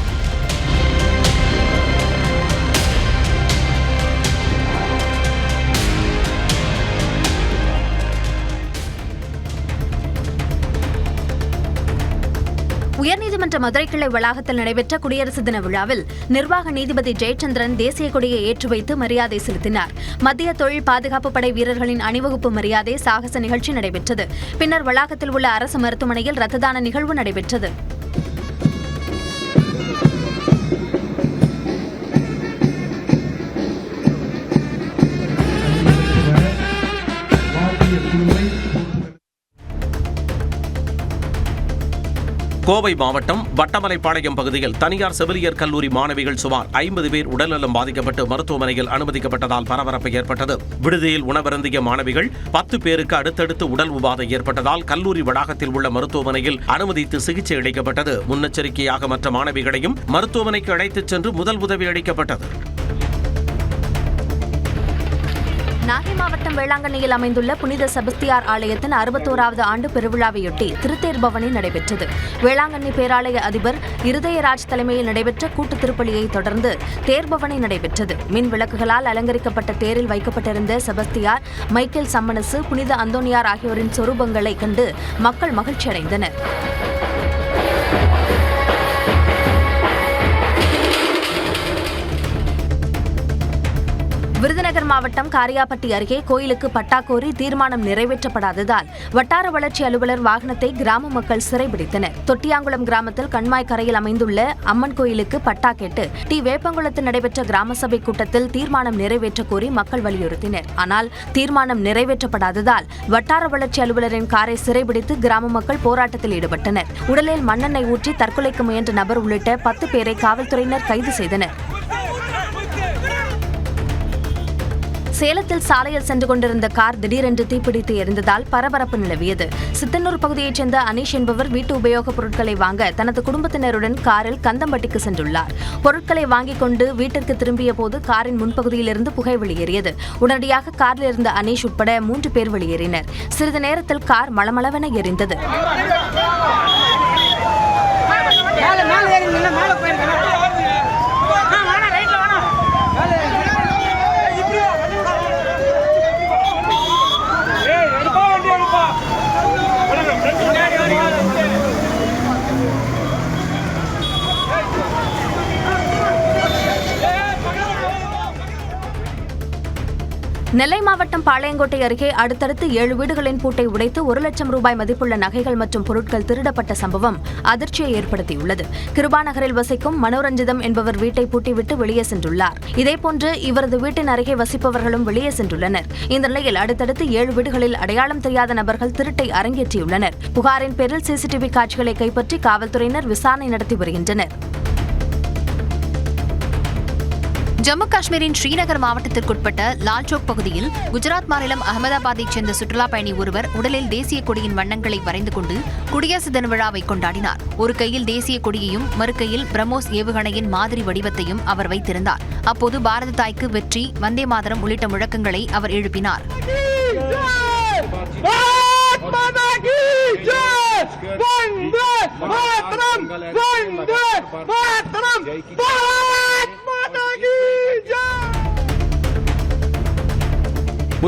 உயர்நீதிமன்ற மதுரை கிளை வளாகத்தில் நடைபெற்ற குடியரசு தின விழாவில் நிர்வாக நீதிபதி ஜெயச்சந்திரன் தேசிய கொடியை ஏற்றி வைத்து மரியாதை செலுத்தினார். மத்திய தொழில் பாதுகாப்பு படை வீரர்களின் அணிவகுப்பு மரியாதை சாகச நிகழ்ச்சி நடைபெற்றது. பின்னர் வளாகத்தில் உள்ள அரசு மருத்துவமனையில் இரத்த தான நிகழ்வு நடைபெற்றது. கோவை மாவட்டம் வட்டமலைப்பாளையம் பகுதியில் தனியார் செவிலியர் கல்லூரி மாணவிகள் சுமார் 50 பேர் உடல்நலம் பாதிக்கப்பட்டு மருத்துவமனையில் அனுமதிக்கப்பட்டதால் பரபரப்பு ஏற்பட்டது. விடுதியில் உணவருந்திய மாணவிகள் 10 பேருக்கு அடுத்தடுத்து உடல் உபாதை ஏற்பட்டதால் கல்லூரி வளாகத்தில் உள்ள மருத்துவமனையில் அனுமதித்து சிகிச்சை அளிக்கப்பட்டது. முன்னெச்சரிக்கையாக மற்ற மாணவிகளையும் மருத்துவமனைக்கு அழைத்துச் சென்று முதல் உதவி அளிக்கப்பட்டது. நாகை மாவட்டம் வேளாங்கண்ணியில் அமைந்துள்ள புனித செபஸ்தியார் ஆலயத்தின் 61வது ஆண்டு பெருவிழாவையொட்டி திருத்தேர் பவனி நடைபெற்றது. வேளாங்கண்ணி பேராலய அதிபர் இருதயராஜ் தலைமையில் நடைபெற்ற கூட்டு திருப்பலியை தொடர்ந்து தேர்பவனி நடைபெற்றது. மின் விளக்குகளால் அலங்கரிக்கப்பட்ட தேரில் வைக்கப்பட்டிருந்த செபஸ்தியார், மைக்கேல் சம்மனசு, புனித அந்தோனியார் ஆகியோரின் சொரூபங்களை கண்டு மக்கள் மகிழ்ச்சியடைந்தனர். விருதுநகர் மாவட்டம் காரியாபட்டி அருகே கோயிலுக்கு பட்டா கோரி தீர்மானம் நிறைவேற்றப்படாததால் வட்டார வளர்ச்சி அலுவலர் வாகனத்தை கிராம மக்கள் சிறைபிடித்தனர். தொட்டியாங்குளம் கிராமத்தில் கண்மாய் கரையில் அமைந்துள்ள அம்மன் கோயிலுக்கு பட்டா கேட்டு வேப்பங்குளத்தில் நடைபெற்ற கிராம சபை கூட்டத்தில் தீர்மானம் நிறைவேற்ற கோரி மக்கள் வலியுறுத்தினர். ஆனால் தீர்மானம் நிறைவேற்றப்படாததால் வட்டார வளர்ச்சி அலுவலரின் காரை சிறைபிடித்து கிராம மக்கள் போராட்டத்தில் ஈடுபட்டனர். உடலில் மண்ணெண்ணெய் ஊற்றி தற்கொலைக்கு முயன்ற நபர் உள்ளிட்ட 10 பேரை காவல்துறையினர் கைது செய்தனர். சேலத்தில் சாலையில் சென்று கொண்டிருந்த கார் திடீரென்று தீப்பிடித்து எரிந்ததால் பரபரப்பு நிலவியது. சித்தனூர் பகுதியைச் சேர்ந்த அனீஷ் என்பவர் வீட்டு உபயோகப் பொருட்களை வாங்க தனது குடும்பத்தினருடன் காரில் கந்தம்பட்டிக்கு சென்றுள்ளார். பொருட்களை வாங்கிக் கொண்டு வீட்டிற்கு திரும்பிய போது காரின் முன்பகுதியிலிருந்து புகை வெளியேறியது. உடனடியாக காரில் இருந்த அனீஷ் உட்பட 3 பேர் வெளியேறினர். சிறிது நேரத்தில் கார் மளமளவென எரிந்தது. நெல்லை மாவட்டம் பாளையங்கோட்டை அருகே அடுத்தடுத்து 7 வீடுகளின் பூட்டை உடைத்து 1 லட்சம் ரூபாய் மதிப்புள்ள நகைகள் மற்றும் பொருட்கள் திருடப்பட்ட சம்பவம் அதிர்ச்சியை ஏற்படுத்தியுள்ளது. கிருபாநகரில் வசிக்கும் மனோரஞ்சிதம் என்பவர் வீட்டை பூட்டிவிட்டு வெளியே சென்றுள்ளார். இதேபோன்று இவரது வீட்டின் அருகே வசிப்பவர்களும் வெளியே சென்றுள்ளனர். இந்த நிலையில் அடுத்தடுத்து 7 வீடுகளில் அடையாளம் தெரியாத நபர்கள் திருட்டை அரங்கேற்றியுள்ளனர். புகாரின் பேரில் சிசிடிவி காட்சிகளை கைப்பற்றி காவல்துறையினர் விசாரணை நடத்தி வருகின்றனர். ஜம்மு காஷ்மீரின் ஸ்ரீநகர் மாவட்டத்திற்குட்பட்ட லால்சோக் பகுதியில் குஜராத் மாநிலம் அகமதாபாத்தைச் சேர்ந்த சுற்றுலாப் பயணி ஒருவர் உடலில் தேசிய கொடியின் வண்ணங்களை வரைந்து கொண்டு குடியரசு தின விழாவை கொண்டாடினார். ஒரு கையில் தேசிய கொடியையும் மறு கையில் பிரம்மோஸ் ஏவுகணையின் மாதிரி வடிவத்தையும் அவர் வைத்திருந்தார். அப்போது பாரத தாய்க்கு வெற்றி, வந்தே மாதரம் உள்ளிட்ட முழக்கங்களை அவர் எழுப்பினார்.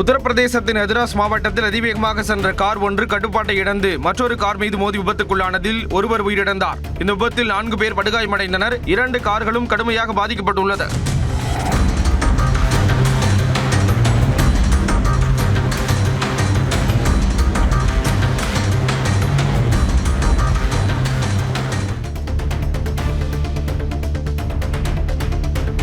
உத்தரப்பிரதேசத்தின் ஹத்ராஸ் மாவட்டத்தில் அதிவேகமாக சென்ற கார் ஒன்று கட்டுப்பாட்டை இழந்து மற்றொரு கார் மீது மோதி விபத்துக்குள்ளானதில் ஒருவர் உயிரிழந்தார். இந்த விபத்தில் 4 பேர் படுகாயமடைந்தனர். 2 கார்களும் கடுமையாக பாதிக்கப்பட்டுள்ளது.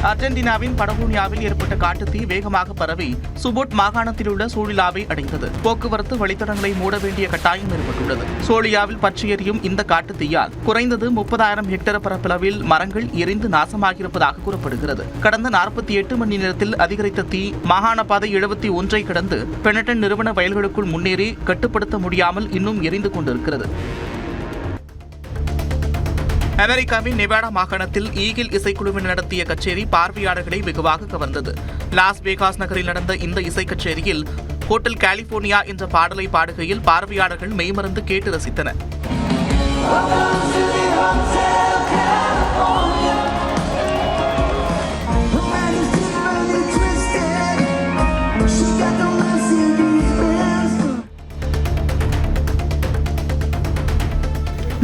அர்ஜென்டினாவின் படகோனியாவில் ஏற்பட்ட காட்டுத்தீ வேகமாக பரவி சுபோட் மாகாணத்தில் உள்ள சோழிலாவை அடைந்தது. போக்குவரத்து வழித்தடங்களை மூட வேண்டிய கட்டாயம் ஏற்பட்டுள்ளது. சோழியாவில் பற்றி எரியும் இந்த காட்டுத்தீயால் குறைந்தது 30,000 ஹெக்டேர் பரப்பளவில் மரங்கள் எரிந்து நாசமாகியிருப்பதாக கூறப்படுகிறது. கடந்த 48 மணி நேரத்தில் அதிகரித்த தீ மாகாண பாதை 71 கடந்து பெனட்டன் நிறுவன வயல்களுக்குள் முன்னேறி கட்டுப்படுத்த முடியாமல் இன்னும் எரிந்து கொண்டிருக்கிறது. அமெரிக்காவின் நெவாடா மாகாணத்தில் ஈகிள் இசைக்குழுவினர் நடத்திய கச்சேரி பார்வையாளர்களை வெகுவாக கவர்ந்தது. லாஸ் வேகாஸ் நகரில் நடந்த இந்த இசை கச்சேரியில் ஹோட்டல் கலிபோர்னியா என்ற பாடலை பாடுகையில் பார்வையாளர்கள் மெய்மறந்து கேட்டு ரசித்தனர்.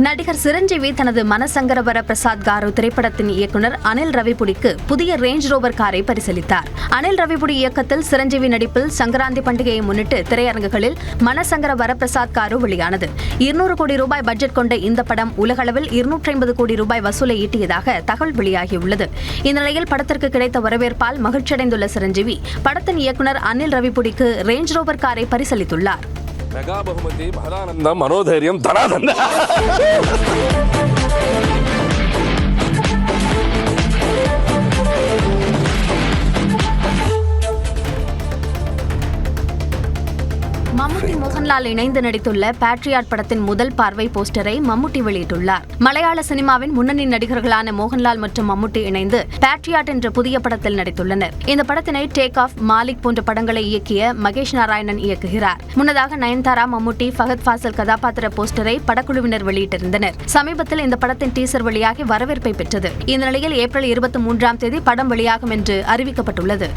நடிகர் சிரஞ்சீவி தனது மனசங்கரவர பிரசாத் காரு திரைப்படத்தின் இயக்குனர் அனில் ரவிபுடிக்கு புதிய ரேஞ்ச் ரோவர் காரை பரிசளித்தார். அனில் ரவிபுடி இயக்கத்தில் சிரஞ்சீவி நடிப்பில் சங்கராந்தி பண்டிகையை முன்னிட்டு திரையரங்குகளில் மனசங்கரவர பிரசாத் காரு வெளியானது. 200 கோடி ரூபாய் பட்ஜெட் கொண்ட இந்த படம் உலகளவில் 250 கோடி ரூபாய் வசூலை ஈட்டியதாக தகவல் வெளியாகியுள்ளது. இந்நிலையில் படத்திற்கு கிடைத்த வரவேற்பால் மகிழ்ச்சியடைந்துள்ள சிரஞ்சீவி படத்தின் இயக்குனர் அனில் ரவிபுடிக்கு ரேஞ்ச் ரோவர் காரை பரிசளித்துள்ளார். மெகா பகுமதி மகதானந்தம் மனோதைரியம் தனாதந்த மம்முட்டி மோகன்லால் இணைந்து நடித்துள்ள பேட்ரியாட் படத்தின் முதல் பார்வை போஸ்டரை மம்முட்டி வெளியிட்டுள்ளார். மலையாள சினிமாவின் முன்னணி நடிகர்களான மோகன்லால் மற்றும் மம்முட்டி இணைந்து பேட்ரியாட் என்ற புதிய படத்தில் நடித்துள்ளனர். இந்த படத்தினை டேக் ஆஃப், மாலிக் போன்ற படங்களை இயக்கிய மகேஷ் நாராயணன் இயக்குகிறார். முன்னதாக நயன்தாரா, மம்முட்டி, ஃபஹத் ஃபாசில் கதாபாத்திர போஸ்டரை படக்குழுவினர் வெளியிட்டிருந்தனர். சமீபத்தில் இந்த படத்தின் டீசர் வெளியாகி வரவேற்பை பெற்றது. இந்த நிலையில் ஏப்ரல் 23ஆம் தேதி படம் வெளியாகும் என்று அறிவிக்கப்பட்டுள்ளது.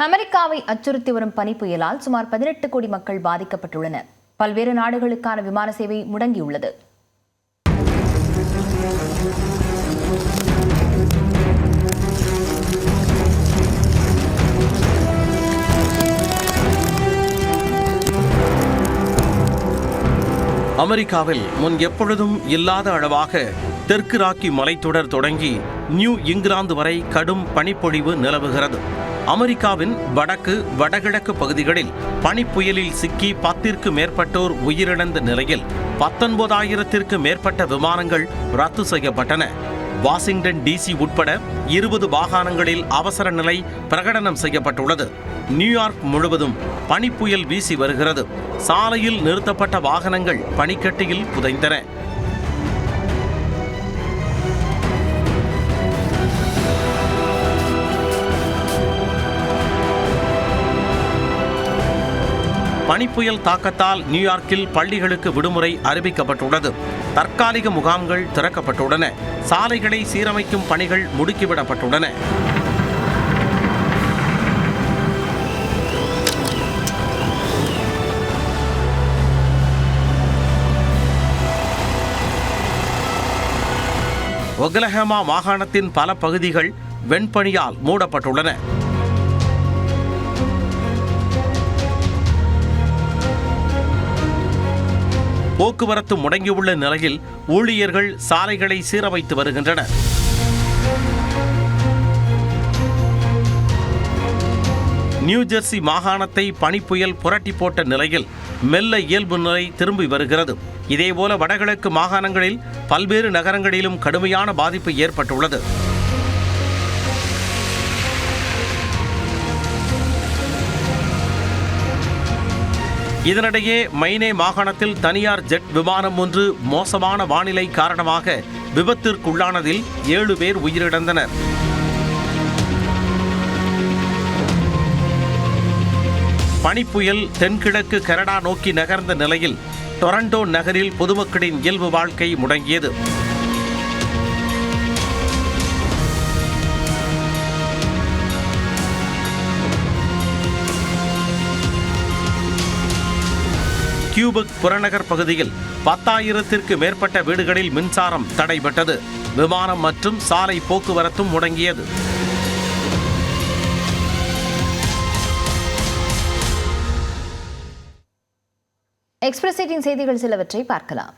அமெரிக்காவை அச்சுறுத்தி வரும் பனி புயலால் சுமார் 18 கோடி மக்கள் பாதிக்கப்பட்டுள்ளனர். பல்வேறு நாடுகளுக்கான விமான சேவை முடங்கியுள்ளது. அமெரிக்காவில் முன் எப்பொழுதும் இல்லாத அளவாக தெற்கு ராக்கி மலைத்தொடர் தொடங்கி நியூ இங்கிலாந்து வரை கடும் பனிப்பொழிவு நிலவுகிறது. அமெரிக்காவின் வடக்கு வடகிழக்கு பகுதிகளில் பனிப்புயலில் சிக்கி 10ற்கு மேற்பட்டோர் உயிரிழந்த நிலையில் 19,000ற்கு மேற்பட்ட விமானங்கள் ரத்து செய்யப்பட்டன. வாஷிங்டன் டிசி உட்பட 20 மாகாணங்களில் அவசர நிலை பிரகடனம் செய்யப்பட்டுள்ளது. நியூயார்க் முழுவதும் பனிப்புயல் வீசி வருகிறது. சாலையில் நிறுத்தப்பட்ட வாகனங்கள் பனிக்கட்டியில் புதைந்தன. பனிப்புயல் தாக்கத்தால் நியூயார்க்கில் பள்ளிகளுக்கு விடுமுறை அறிவிக்கப்பட்டுள்ளது. தற்காலிக முகாம்கள் திறக்கப்பட்டுள்ளன. சாலைகளை சீரமைக்கும் பணிகள் முடுக்கிவிடப்பட்டுள்ளன. ஒக்லஹோமா மாகாணத்தின் பல பகுதிகள் வெண்பனியால் மூடப்பட்டுள்ளன. போக்குவரத்து முடங்கியுள்ள நிலையில் ஊழியர்கள் சாலைகளை சீரமைத்து வருகின்றனர். நியூஜெர்சி மாகாணத்தை பனிப்புயல் புரட்டி போட்ட நிலையில் மெல்ல இயல்பு நிலை திரும்பி வருகிறது. இதேபோல வடகிழக்கு மாகாணங்களில் பல்வேறு நகரங்களிலும் கடுமையான பாதிப்பு ஏற்பட்டுள்ளது. இதனிடையே மைனே மாகாணத்தில் தனியார் ஜெட் விமானம் ஒன்று மோசமான வானிலை காரணமாக விபத்திற்குள்ளானதில் 7 பேர் உயிரிழந்தனர். பனிப்புயல் தென்கிழக்கு கனடா நோக்கி நகர்ந்த நிலையில் டொரண்டோ நகரில் பொதுமக்களின் இயல்பு வாழ்க்கை முடங்கியது. கியூபெக் புறநகர் பகுதியில் 10,000ற்கு மேற்பட்ட வீடுகளில் மின்சாரம் தடைபட்டது. விமானம் மற்றும் சாலை போக்குவரத்தும் முடங்கியது. எக்ஸ்பிரஸ் 18 செய்திகள் சிலவற்றை பார்க்கலாம்.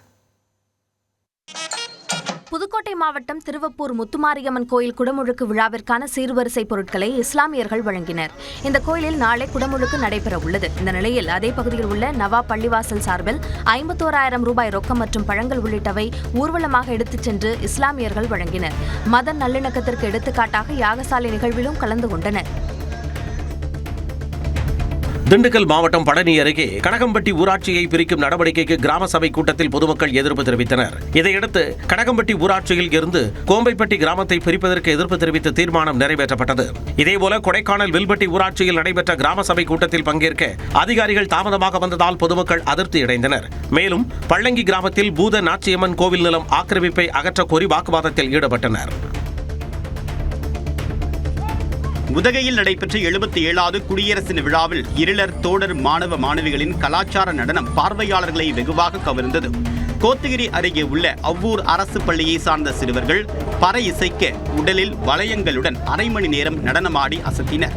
புதுக்கோட்டை மாவட்டம் திருவப்பூர் முத்துமாரியம்மன் கோயில் குடமுழுக்கு விழாவிற்கான சீர்வரிசை பொருட்களை இஸ்லாமியர்கள் வழங்கினர். இந்த கோயிலில் நாளை குடமுழுக்கு நடைபெற உள்ளது. இந்த நிலையில் அதே பகுதியில் உள்ள நவா பள்ளிவாசல் சார்பில் 51,000 ரூபாய் ரொக்கம் மற்றும் பழங்கள் உள்ளிட்டவை ஊர்வலமாக எடுத்துச் சென்று இஸ்லாமியர்கள் வழங்கினர். மத நல்லிணக்கத்திற்கு எடுத்துக்காட்டாக யாகசாலை நிகழ்விலும் கலந்து கொண்டனர். திண்டுக்கல் மாவட்டம் பழனி அருகே கனகம்பட்டி ஊராட்சியை பிரிக்கும் நடவடிக்கைக்கு கிராம சபை கூட்டத்தில் பொதுமக்கள் எதிர்ப்பு தெரிவித்தனர். இதையடுத்து கனகம்பட்டி ஊராட்சியில் இருந்து கோம்பைப்பட்டி கிராமத்தை பிரிப்பதற்கு எதிர்ப்பு தெரிவித்து தீர்மானம் நிறைவேற்றப்பட்டது. இதேபோல கொடைக்கானல் வில்பட்டி ஊராட்சியில் நடைபெற்ற கிராம சபை கூட்டத்தில் பங்கேற்க அதிகாரிகள் தாமதமாக வந்ததால் பொதுமக்கள் அதிருப்தியடைந்தனர். மேலும் பள்ளங்கி கிராமத்தில் பூத நாச்சியம்மன் கோவில் நிலம் ஆக்கிரமிப்பை அகற்றக் கோரி வாக்குவாதத்தில் ஈடுபட்டனர். உதகையில் நடைபெற்ற 77வது குடியரசு தின விழாவில் இருளர் தோடர் மாணவ மாணவிகளின் கலாச்சார நடனம் பார்வையாளர்களை வெகுவாக கவர்ந்தது. கோத்தகிரி அருகே உள்ள அவ்வூர் அரசு பள்ளியை சார்ந்த சிறுவர்கள் பறை இசைக்க உடலில் வளையங்களுடன் அரை மணி நேரம் நடனமாடி அசத்தினர்.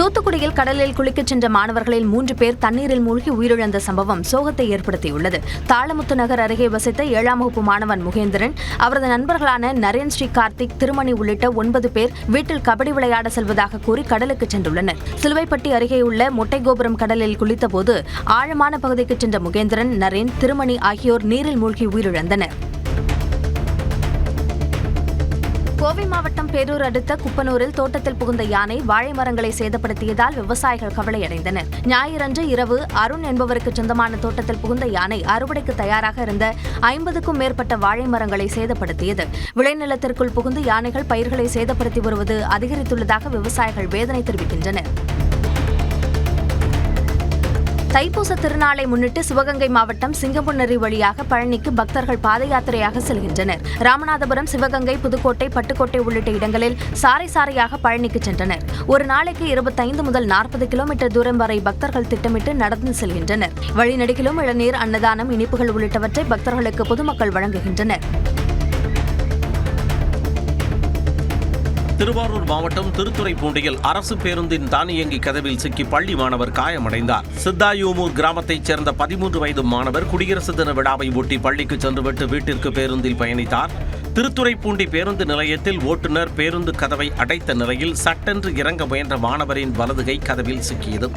தூத்துக்குடியில் கடலில் குளிக்கச் சென்ற மாணவர்களில் 3 பேர் தண்ணீரில் மூழ்கி உயிரிழந்த சம்பவம் சோகத்தை ஏற்படுத்தியுள்ளது. தாளமுத்து நகர் அருகே வசித்த 7ஆம் வகுப்பு மாணவன் முகேந்திரன், அவரது நண்பர்களான நரேன், ஸ்ரீ கார்த்திக், திருமணி உள்ளிட்ட 9 பேர் வீட்டில் கபடி விளையாட செல்வதாக கூறி கடலுக்கு சென்றுள்ளனர். சிலுவைப்பட்டி அருகே உள்ள மொட்டை கோபுரம் கடலில் குளித்தபோது ஆழமான பகுதிக்கு சென்ற முகேந்திரன், நரேன், திருமணி ஆகியோர் நீரில் மூழ்கி உயிரிழந்தனர். கோவை மாவட்டம் பேரூர் அடுத்த குப்பனூரில் தோட்டத்தில் புகுந்த யானை வாழை மரங்களை சேதப்படுத்தியதால் விவசாயிகள் கவலையடைந்தனர். ஞாயிறன்று இரவு அருண் என்பவருக்கு சொந்தமான தோட்டத்தில் புகுந்த யானை அறுவடைக்கு தயாராக இருந்த 50க்கும் மேற்பட்ட வாழை மரங்களை சேதப்படுத்தியது. விளைநிலத்திற்குள் புகுந்து யானைகள் பயிர்களை சேதப்படுத்தி வருவது அதிகரித்துள்ளதாக விவசாயிகள் வேதனை தெரிவிக்கின்றனர். தைப்பூச திருநாளை முன்னிட்டு சிவகங்கை மாவட்டம் சிங்கம்புணரி வழியாக பழனிக்கு பக்தர்கள் பாத யாத்திரையாக செல்கின்றனர். ராமநாதபுரம், சிவகங்கை, புதுக்கோட்டை, பட்டுக்கோட்டை உள்ளிட்ட இடங்களில் சாலை சாலையாக பழனிக்கு சென்றனர். ஒரு நாளைக்கு 25 முதல் 40 கிலோமீட்டர் தூரம் வரை பக்தர்கள் திட்டமிட்டு நடந்து செல்கின்றனர். வழிநெடுகிலும் இளநீர், அன்னதானம், இனிப்புகள் உள்ளிட்டவற்றை பக்தர்களுக்கு பொதுமக்கள் வழங்குகின்றனர். திருவாரூர் மாவட்டம் திருத்துறைப்பூண்டியில் அரசு பேருந்தின் தானியங்கி கதவில் சிக்கி பள்ளி மாணவர் காயமடைந்தார். சித்தாயூமூர் கிராமத்தைச் சேர்ந்த 13 வயது மாணவர் குடியரசு தின விழாவை ஒட்டி பள்ளிக்கு சென்றுவிட்டு வீட்டிற்கு பேருந்தில் பயணித்தார். திருத்துறைப்பூண்டி பேருந்து நிலையத்தில் ஓட்டுநர் பேருந்து கதவை அடைத்த நிலையில் சட்டென்று இறங்க முயன்ற மாணவரின் வலதுகை கதவில் சிக்கியது.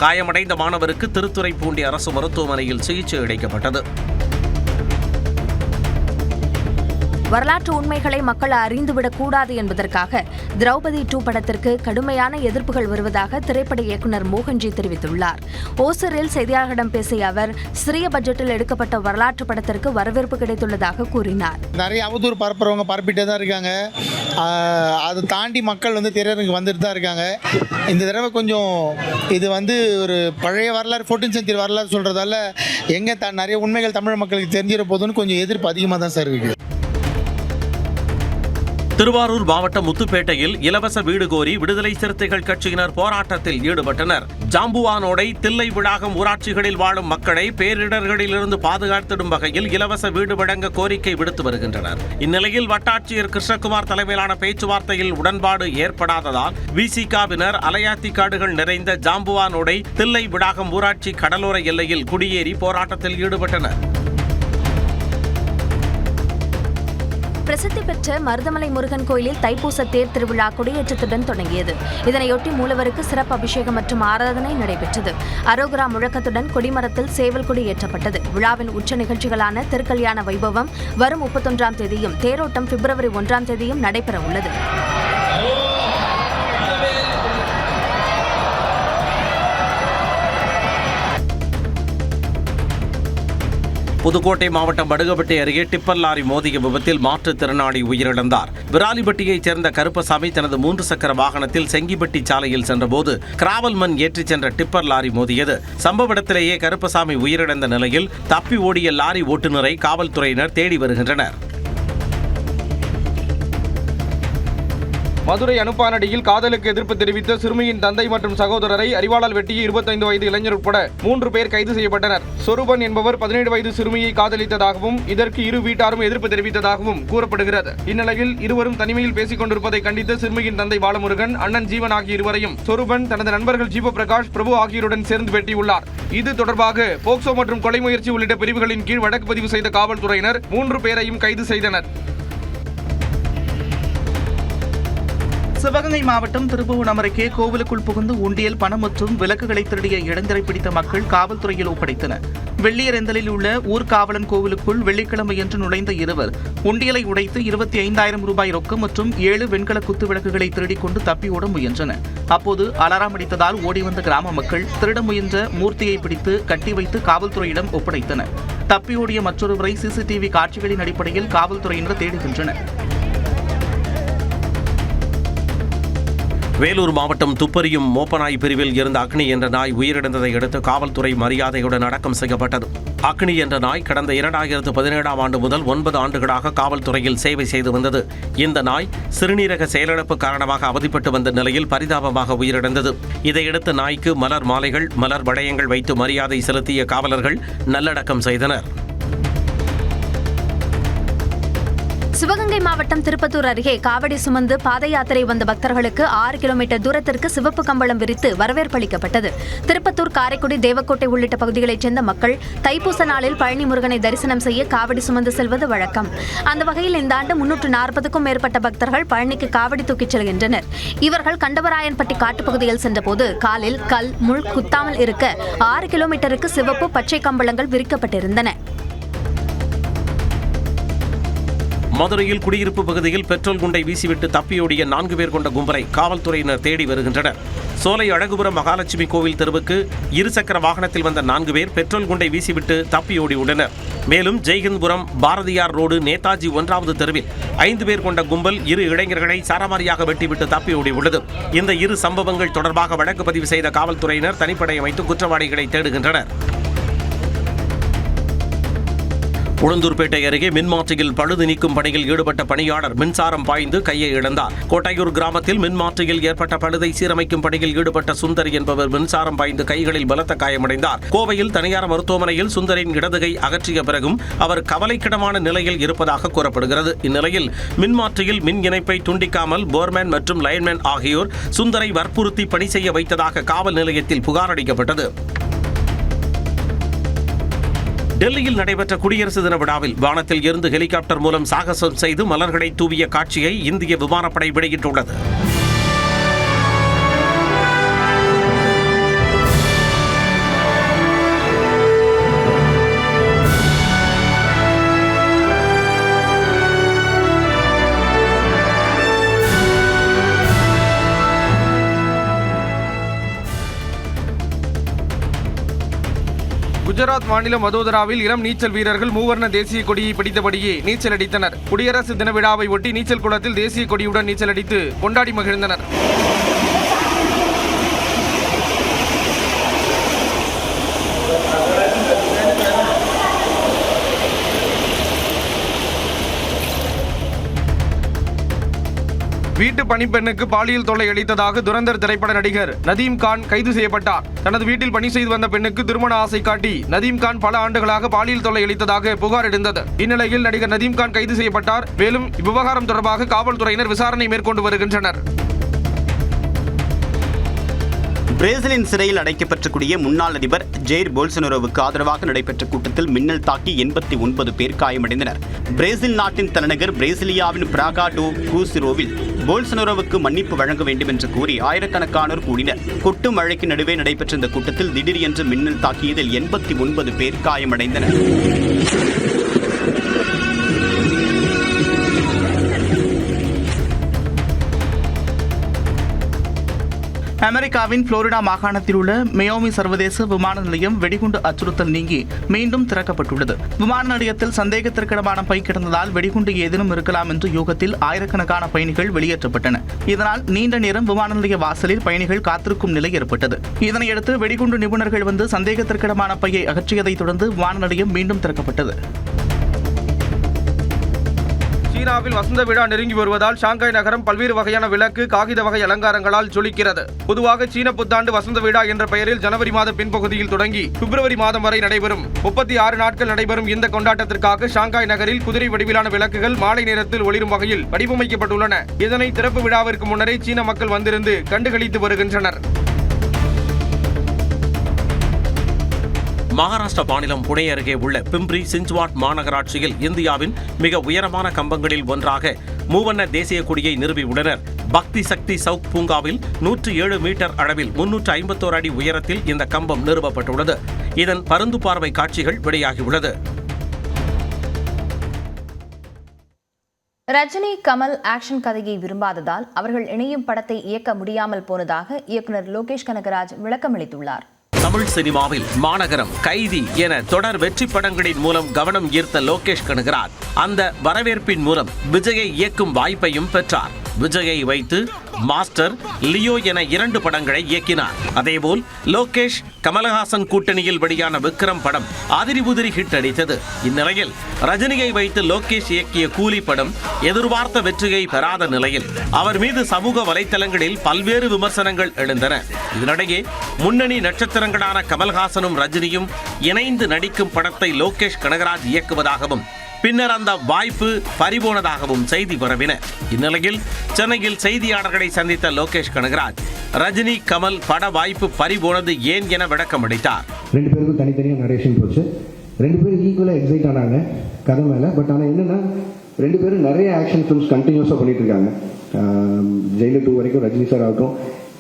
காயமடைந்த மாணவருக்கு திருத்துறைப்பூண்டி அரசு மருத்துவமனையில் சிகிச்சை அளிக்கப்பட்டது. வரலாற்று உண்மைகளை மக்கள் அறிந்துவிடக் கூடாது என்பதற்காக திரௌபதி 2 படத்திற்கு கடுமையான எதிர்ப்புகள் வருவதாக திரைப்பட இயக்குநர் மோகன்ஜி தெரிவித்துள்ளார். ஓசூரில் செய்தியாளர்களிடம் பேசிய அவர், சிறிய பட்ஜெட்டில் எடுக்கப்பட்ட வரலாற்று படத்திற்கு வரவேற்பு கிடைத்துள்ளதாக கூறினார். நிறைய அவதூறு பரப்புறவங்க பரப்பிட்டே தான் இருக்காங்க. அதை தாண்டி மக்கள் திரையரங்குக்கு வந்துட்டு தான் இருக்காங்க. இந்த தடவை கொஞ்சம் இது ஒரு பழைய வரலாறு 14th century வரலாறு சொல்றதால எங்க நிறைய உண்மைகள் தமிழ் மக்களுக்கு தெரிஞ்சிட போதுன்னு கொஞ்சம் எதிர்ப்பு அதிகமாக தான் சார் இருக்கு. திருவாரூர் மாவட்டம் முத்துப்பேட்டையில் இலவச வீடு கோரி விடுதலை சிறுத்தைகள் கட்சியினர் போராட்டத்தில் ஈடுபட்டனர். ஜாம்புவானோடை, தில்லை விளாகம் ஊராட்சிகளில் வாழும் மக்களை பேரிடர்களிலிருந்து பாதுகாத்திடும் வகையில் இலவச வீடு வழங்க கோரிக்கை விடுத்து வருகின்றனர். இந்நிலையில் வட்டாட்சியர் கிருஷ்ணகுமார் தலைமையிலான பேச்சுவார்த்தையில் உடன்பாடு ஏற்படாததால் விசிகாவினர் அலையாத்தி காடுகள் நிறைந்த ஜாம்புவானோடை, தில்லை விளாகம் ஊராட்சி கடலோர எல்லையில் குடியேறி போராட்டத்தில் ஈடுபட்டனர். பிரசித்தி பெற்ற மருதமலை முருகன் கோயிலில் தைப்பூச தேர் திருவிழா கொடியேற்றத்துடன் தொடங்கியது. இதனையொட்டி மூலவருக்கு சிறப்பு அபிஷேகம் மற்றும் ஆராதனை நடைபெற்றது. அரோகரா முழக்கத்துடன் கொடிமரத்தில் சேவல் கொடி ஏற்றப்பட்டது. விழாவின் உச்ச நிகழ்ச்சிகளான திருக்கல்யாண வைபவம் வரும் 31ஆம் தேதியும், தேரோட்டம் பிப்ரவரி 1ஆம் தேதியும் நடைபெற உள்ளது. புதுக்கோட்டை மாவட்டம் வடுகப்பட்டி அருகே டிப்பர் லாரி மோதிய விபத்தில் மாற்றுத்திறனாளி உயிரிழந்தார். விராலிப்பட்டியைச் சேர்ந்த கருப்பசாமி தனது 3 சக்கர வாகனத்தில் செங்கிப்பட்டி சாலையில் சென்றபோது கிராவல் மண் ஏற்றிச் சென்ற டிப்பர் லாரி மோதியது. சம்பவ இடத்திலேயே கருப்பசாமி உயிரிழந்த நிலையில் தப்பி ஓடிய லாரி ஓட்டுநரை காவல்துறையினர் தேடி வருகின்றனர். மதுரை அனுப்பானடியில் காதலுக்கு எதிர்ப்பு தெரிவித்த சிறுமியின் தந்தை மற்றும் சகோதரரை அரிவாளால் வெட்டிய 25 வயது இளைஞர் உட்பட 3 பேர் கைது செய்யப்பட்டனர். சொரூபன் என்பவர் 17 வயது சிறுமியை காதலித்ததாகவும் இதற்கு இரு வீட்டாரும் எதிர்ப்பு தெரிவித்ததாகவும் கூறப்படுகிறது. இந்நிலையில் இருவரும் தனிமையில் பேசிக் கொண்டிருப்பதை கண்டித்த சிறுமியின் தந்தை பாலமுருகன், அண்ணன் ஜீவன் ஆகிய இருவரையும் சொரூபன் தனது நண்பர்கள் ஜீவபிரகாஷ், பிரபு ஆகியோருடன் சேர்ந்து வெட்டியுள்ளார். இது தொடர்பாக போக்சோ மற்றும் கொலை முயற்சி உள்ளிட்ட பிரிவுகளின் கீழ் வழக்கு பதிவு செய்த காவல்துறையினர் 3 பேரையும் கைது செய்தனர். சிவகங்கை மாவட்டம் திருப்புவனம் அருகே கோவிலுக்குள் புகுந்து உண்டியல், பணம் மற்றும் விளக்குகளை திருடிய இளைஞரை பிடித்த மக்கள் காவல்துறையில் ஒப்படைத்தனர். வெள்ளியரெந்தலில் உள்ள ஊர்காவலன் கோவிலுக்குள் வெள்ளிக்கிழமையன்று நுழைந்த இருவர் உண்டியலை உடைத்து 25,000 ரூபாய் ரொக்கம் மற்றும் 7 வெண்கல குத்து விளக்குகளை திருடிக் கொண்டு தப்பி ஓட முயன்றனர். அப்போது அலாரம் அடித்ததால் ஓடி வந்த கிராம மக்கள் திருட முயன்ற மூர்த்தியை பிடித்து கட்டி வைத்து காவல்துறையிடம் ஒப்படைத்தனர். தப்பி ஓடிய மற்றொருவரை சிசிடிவி காட்சிகளின் அடிப்படையில் காவல்துறையினர் தேடுகின்றனர். வேலூர் மாவட்டம் துப்பறியும் மோப்பநாய் பிரிவில் இருந்த அக்னி என்ற நாய் உயிரிழந்ததை அடுத்து காவல்துறை மரியாதையுடன் அடக்கம் செய்யப்பட்டது. அக்னி என்ற நாய் கடந்த 2017ஆம் ஆண்டு முதல் 9 ஆண்டுகளாக காவல்துறையில் சேவை செய்து வந்தது. இந்த நாய் சிறுநீரக செயலிழப்பு காரணமாக அவதிப்பட்டு வந்த நிலையில் பரிதாபமாக உயிரிழந்தது. இதையடுத்து நாய்க்கு மலர் மாலைகள், மலர் வளையங்கள் வைத்து மரியாதை செலுத்திய காவலர்கள் நல்லடக்கம் செய்தனர். சிவகங்கை மாவட்டம் திருப்பத்தூர் அருகே காவடி சுமந்து பாத யாத்திரை வந்த பக்தர்களுக்கு 6 கிலோமீட்டர் தூரத்திற்கு சிவப்பு கம்பளம் விரித்து வரவேற்பளிக்கப்பட்டது. திருப்பத்தூர், காரைக்குடி, தேவக்கோட்டை உள்ளிட்ட பகுதிகளைச் சேர்ந்த மக்கள் தைப்பூச நாளில் பழனி முருகனை தரிசனம் செய்ய காவடி சுமந்து செல்வது வழக்கம். அந்த வகையில் இந்த ஆண்டு 340க்கும் மேற்பட்ட பக்தர்கள் பழனிக்கு காவடி தூக்கிச் செல்கின்றனர். இவர்கள் கண்டவராயன்பட்டி காட்டுப்பகுதியில் சென்றபோது காலில் கல், முள் குத்தாமல் இருக்க 6 கிலோமீட்டருக்கு சிவப்பு, பச்சை கம்பளங்கள் விரிக்கப்பட்டிருந்தன. மதுரையில் குடியிருப்பு பகுதியில் பெட்ரோல் குண்டை வீசிவிட்டு தப்பியோடிய 4 பேர் கொண்ட கும்பலை காவல்துறையினர் தேடி வருகின்றனர். சோலை அழகுபுரம் மகாலட்சுமி கோவில் தெருவுக்கு 2 சக்கர வாகனத்தில் வந்த 4 பேர் பெட்ரோல் குண்டை வீசிவிட்டு தப்பியோடியுள்ளனர். மேலும் ஜெய்ஹிந்த்புரம் பாரதியார் ரோடு நேதாஜி 1வது தெருவில் 5 பேர் கொண்ட கும்பல் 2 இளைஞர்களை சரமாரியாக வெட்டிவிட்டு தப்பி ஓடியுள்ளது. இந்த 2 சம்பவங்கள் தொடர்பாக வழக்கு பதிவு செய்த காவல்துறையினர் தனிப்படை அமைத்து குற்றவாளிகளை தேடுகின்றனர். உளுந்தூர்பேட்டை அருகே மின்மாற்றியில் பழுது நீக்கும் பணியில் ஈடுபட்ட பணியாளர் மின்சாரம் பாய்ந்து கையை இழந்தார். கோட்டையூர் கிராமத்தில் மின்மாற்றியில் ஏற்பட்ட பழுதை சீரமைக்கும் பணியில் ஈடுபட்ட சுந்தரி என்பவர் மின்சாரம் பாய்ந்து கைகளில் பலத்த காயமடைந்தார். கோவையில் தனியார் மருத்துவமனையில் சுந்தரின் இடதுகை அகற்றிய பிறகும் அவர் கவலைக்கிடமான நிலையில் இருப்பதாக கூறப்படுகிறது. இந்நிலையில் மின்மாற்றியில் மின் இணைப்பை துண்டிக்காமல் போர்மேன் மற்றும் லைன்மேன் ஆகியோர் சுந்தரை வற்புறுத்தி பணி செய்ய வைத்ததாக காவல் நிலையத்தில் புகார் அளிக்கப்பட்டது. டெல்லியில் நடைபெற்ற குடியரசு தின விழாவில் வானத்தில் இருந்து ஹெலிகாப்டர் மூலம் சாகசம் செய்து மலர்களை தூவிய காட்சியை இந்திய விமானப்படை வெளியிட்டுள்ளது. குஜராத் மாநிலம் வதோதராவில் இளம் நீச்சல் வீரர்கள் மூவர்ண தேசிய கொடியை பிடித்தபடியே நீச்சல் அடித்தனர். குடியரசு தின விழாவை ஒட்டி நீச்சல் குளத்தில் தேசிய கொடியுடன் நீச்சல் அடித்து கொண்டாடி மகிழ்ந்தனர். வீட்டு பணிப்பெண்ணுக்கு பாலியல் தொல்லை அளித்ததாக துரந்தர் திரைப்பட நடிகர் நதீம் கான் கைது செய்யப்பட்டார். தனது வீட்டில் பணி செய்து வந்த பெண்ணுக்கு திருமண ஆசை காட்டி நதீம் கான் பல ஆண்டுகளாக பாலியல் தொல்லை அளித்ததாக புகார் எழுந்தது. இந்நிலையில் நடிகர் நதீம் கான் கைது செய்யப்பட்டார். மேலும் இவ்விவகாரம் தொடர்பாக காவல்துறையினர் விசாரணை மேற்கொண்டு வருகின்றனர். பிரேசிலின் சிறையில் அடைக்கப்பட்டிருக்கூடிய முன்னாள் அதிபர் ஜெயிர் போல்சனரோவுக்கு ஆதரவாக நடைபெற்ற கூட்டத்தில் மின்னல் தாக்கி 89 பேர் காயமடைந்தனர். பிரேசில் நாட்டின் தலைநகர் பிரேசிலியாவின் பிராகா டோ குரூசிரோவில் போல்சனரோவுக்கு மன்னிப்பு வழங்க வேண்டும் என்று கூறி ஆயிரக்கணக்கானோர் கூடினர். கொட்டு மழைக்கு நடுவே நடைபெற்ற இந்த கூட்டத்தில் திடீரென்று மின்னல் தாக்கியதில் 89 பேர் காயமடைந்தனர். அமெரிக்காவின் புளோரிடா மாகாணத்தில் உள்ள மியாமி சர்வதேச விமான நிலையம் வெடிகுண்டு அச்சுறுத்தல் நீங்கி மீண்டும் திறக்கப்பட்டுள்ளது. விமான நிலையத்தில் சந்தேகத்திற்கிடமான பை கிடந்ததால் வெடிகுண்டு ஏதேனும் இருக்கலாம் என்ற யூகத்தில் ஆயிரக்கணக்கான பயணிகள் வெளியேற்றப்பட்டனர். இதனால் நீண்ட நேரம் விமான நிலைய வாசலில் பயணிகள் காத்திருக்கும் நிலை ஏற்பட்டது. இதனையடுத்து வெடிகுண்டு நிபுணர்கள் வந்து சந்தேகத்திற்கிடமான பையை அகற்றியதைத் தொடர்ந்து விமான நிலையம் மீண்டும் திறக்கப்பட்டது. சீனாவில் வசந்த விழா நெருங்கி வருவதால் ஷாங்காய் நகரம் பல்வேறு வகையான விளக்கு, காகித வகை அலங்காரங்களால் ஜொலிக்கிறது. பொதுவாக சீன புத்தாண்டு வசந்த விழா என்ற பெயரில் ஜனவரி மாத பின்பகுதியில் தொடங்கி பிப்ரவரி மாதம் வரை நடைபெறும். 36 நாட்கள் நடைபெறும் இந்த கொண்டாட்டத்திற்காக ஷாங்காய் நகரில் குதிரை வடிவிலான விளக்குகள் மாலை நேரத்தில் ஒளிரும் வகையில் வடிவமைக்கப்பட்டுள்ளன. இதனை திறப்பு விழாவிற்கு முன்னரே சீன மக்கள் வந்திருந்து கண்டுகளித்து வருகின்றனர். மகாராஷ்டிரா மாநிலம் புனே அருகே உள்ள பிம்ப்ரி சிஞ்ச்வாட் மாநகராட்சியில் இந்தியாவின் மிக உயரமான கம்பங்களில் ஒன்றாக மூவண்ண தேசிய கொடியை நிறுவியுள்ளனர். பக்தி சக்தி சவுக் பூங்காவில் 107 மீட்டர் அளவில் 351 அடி உயரத்தில் இந்த கம்பம் நிறுவப்பட்டுள்ளது. இதன் பருந்து பார்வை காட்சிகள் வெளியாகியுள்ளது. ரஜினி கமல் ஆக்ஷன் கதையை விரும்பாததால் அவர்கள் இணையும் படத்தை இயக்க முடியாமல் போனதாக இயக்குனர் லோகேஷ் கனகராஜ் விளக்கமளித்துள்ளார். தமிழ் சினிமாவில் மாநகரம், கைதி என தொடர் வெற்றி படங்களின் மூலம் கவனம் ஈர்த்த லோகேஷ் கனகராஜ் அந்த வரவேற்பின் மூலம் விஜயை இயக்கும் வாய்ப்பையும் பெற்றார். விஜயை வைத்து மாஸ்டர், லியோ என 2 படங்களை இயக்கினார். அதேபோல் லோகேஷ் கமலஹாசன் கூட்டணியில் வெளியான விக்ரம் படம் அதிரி புதிரி ஹிட் அடித்தது. இந்நிலையில் ரஜினியை வைத்து லோகேஷ் இயக்கிய கூலி படம் எதிர்பார்த்த வெற்றியை பெறாத நிலையில் அவர் மீது சமூக வலைதளங்களில் பல்வேறு விமர்சனங்கள் எழுந்தன. இதனிடையே முன்னணி நட்சத்திரங்களான கமல்ஹாசனும் ரஜினியும் இணைந்து நடிக்கும் படத்தை லோகேஷ் கனகராஜ் இயக்குவதாகவும் பின்னர் அந்த வாய்ப்பு பறிபோனதாகவும் செய்தி பரவின. இந்நிலையில் சென்னையில் செய்தியாளர்களை சந்தித்த லோகேஷ் கனகராஜ் ரஜினி கமல் பட வாய்ப்பு பறிபோனது ஏன் என விளக்கம் அளித்தார். 2 பேருக்கும் தனித்தனியாக நரேஷன் போச்சு. 2 பேரும் ஈக்குவலாக எக்ஸைட் ஆனாங்க கதை மேலே. பட் ஆனால் என்னென்னா 2 பேரும் நிறைய ஆக்ஷன் ஃபிலிம்ஸ் கண்டினியூஸாக பண்ணிட்டு இருக்காங்க. ஜெயிலர் 2 வரைக்கும் ரஜினி சார் ஆகட்டும்,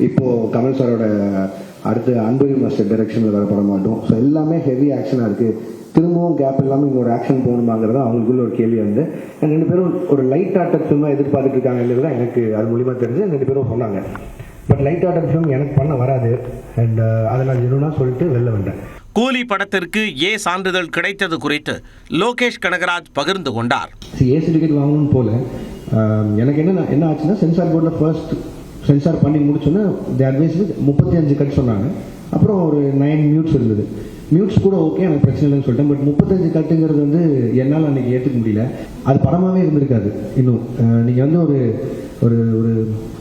இப்போது கமல் சாரோட அடுத்து அன்பரி மாஸ்டர் டைரக்ஷனில் வர படம் ஆகட்டும். ஸோ எல்லாமே ஹெவி ஆக்ஷனாக இருக்குது. திரும்பவும் கேப் இல்லாமல் இங்கே ஒரு ஆக்ஷன் போகணுமாங்கிறது அவங்களுக்குள்ள ஒரு கேள்வி வந்து 2 பேரும் ஒரு லைட் ஆர்டர் ஃபிலிமாக எதிர்பார்த்துட்டு இருக்காங்க இல்லையா, எனக்கு அது மூலிமா தெரிஞ்சு 2 பேரும் சொன்னாங்க. பட் லைட் ஆர்டர் ஃபிலிம் எனக்கு பண்ண வராது அண்ட் அதை நான் ஜெனுவனாக சொல்லிட்டு வெளில வந்தேன். கூலி படத்திற்கு ஏ சான்றிதழ் கிடைத்தது குறித்து லோகேஷ் கனகராஜ் பகிர்ந்து கொண்டார். ஏ சர்டிஃபிகேட் வாங்கணும் போல எனக்கு என்ன ஆச்சுன்னா சென்சார் போர்டில் ஃபர்ஸ்ட் சென்சார் பண்ணி முடிச்சோன்னா அட்வைஸ் 35 கட் சொன்னாங்க. அப்புறம் ஒரு 9 மியூட்ஸ் இருந்தது. மியூட்ஸ் கூட ஓகே, எனக்கு பிரச்சனை இல்லைன்னு சொல்லிட்டேன். பட் 35 கட்டுங்கிறது வந்து என்னால் அன்றைக்கி ஏற்றுக்க முடியல. அது படமாகவே இருந்திருக்காது. இன்னும் நீங்கள் வந்து ஒரு ஒரு ஒரு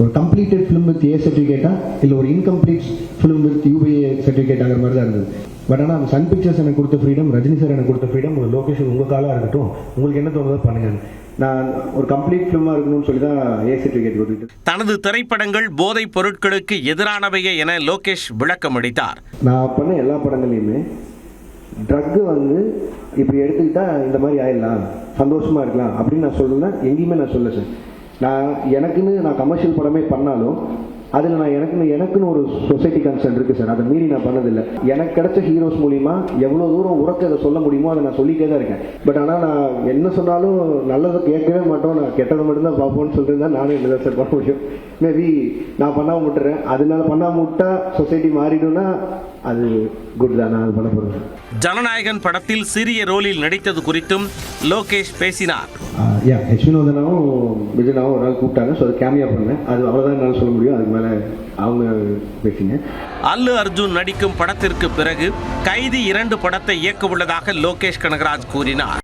ஒரு கம்ப்ளீட்டட் ஃபிலிம் வித் ஏ சர்டிஃபிகேட்டா இல்லை ஒரு இன்கம்ப்ளீட் ஃபிலிம் வித் யூபிஏ சர்டிஃபிகேட்டாங்கிற மாதிரி தான் இருந்தது. பட் ஆனால் அந்த சன் பிக்சர்ஸ் எனக்கு கொடுத்த ஃப்ரீடம், ரஜினி சார் எனக்கு கொடுத்த ஃப்ரீடம், ஒரு லோகேஷன் உங்கள் காலாக இருக்கட்டும், உங்களுக்கு என்ன தோணுதோ பண்ணுங்க, நான் ஒரு கம்ப்ளீட் ஃபிலிமாக இருக்கணும்னு சொல்லி தான் ஏ சர்டிஃபிகேட் கொடுத்துட்டு. தனது திரைப்படங்கள் போதைப் பொருட்களுக்கு எதிரானவையே என லோகேஷ் விளக்கம் அளித்தார். நான் பண்ண எல்லா படங்களையுமே ட்ரக்கு வந்து இப்படி எடுத்துக்கிட்டா இந்த மாதிரி ஆயிடலாம், சந்தோஷமா இருக்கலாம் அப்படின்னு நான் சொல்லுன்னா எங்கேயுமே நான் சொல்ல சார். நான் கமர்ஷியல் படமே பண்ணாலும் அதில் நான் எனக்குன்னு ஒரு சொசைட்டி கன்சர்ன் இருக்குது சார். அதை மீறி நான் பண்ணதில்லை. எனக்கு கிடைச்ச ஹீரோஸ் மூலிமா எவ்வளோ தூரம் உறக்க அதை சொல்ல முடியுமோ அதை நான் சொல்லிட்டே தான் இருக்கேன். பட் ஆனால் நான் என்ன சொன்னாலும் நல்லதை கேட்கவே மாட்டோம், நான் கெட்டதை மட்டும்தான் பார்ப்போம்னு சொல்லிட்டு தான் நானும் என்ன சார் பண்ண முடியும். மேபி நான் பண்ணாமல் விட்டுறேன், அதனால பண்ணாமல் விட்டா சொசைட்டி மாறிடும்னா அது குட் தான், நான் அது பண்ண போகிறேன். ஜனநாயகன் படத்தில் சிறிய ரோலில் நடித்தது குறித்தும் லோகேஷ் பேசினார். ஹெச் வினோதனாவும் விஜயனாவும் ஒரு நாள் கூப்பிட்டாங்க. ஸோ அது கேமியா பண்ணேன். அது அவ்வளோதான் என்னால் சொல்ல முடியும். அதுக்கு மேலே அவங்க பேசிங்க. அல்லு அர்ஜுன் நடிக்கும் படத்திற்கு பிறகு கைதி 2 படத்தை இயக்க உள்ளதாக லோகேஷ் கனகராஜ் கூறினார்.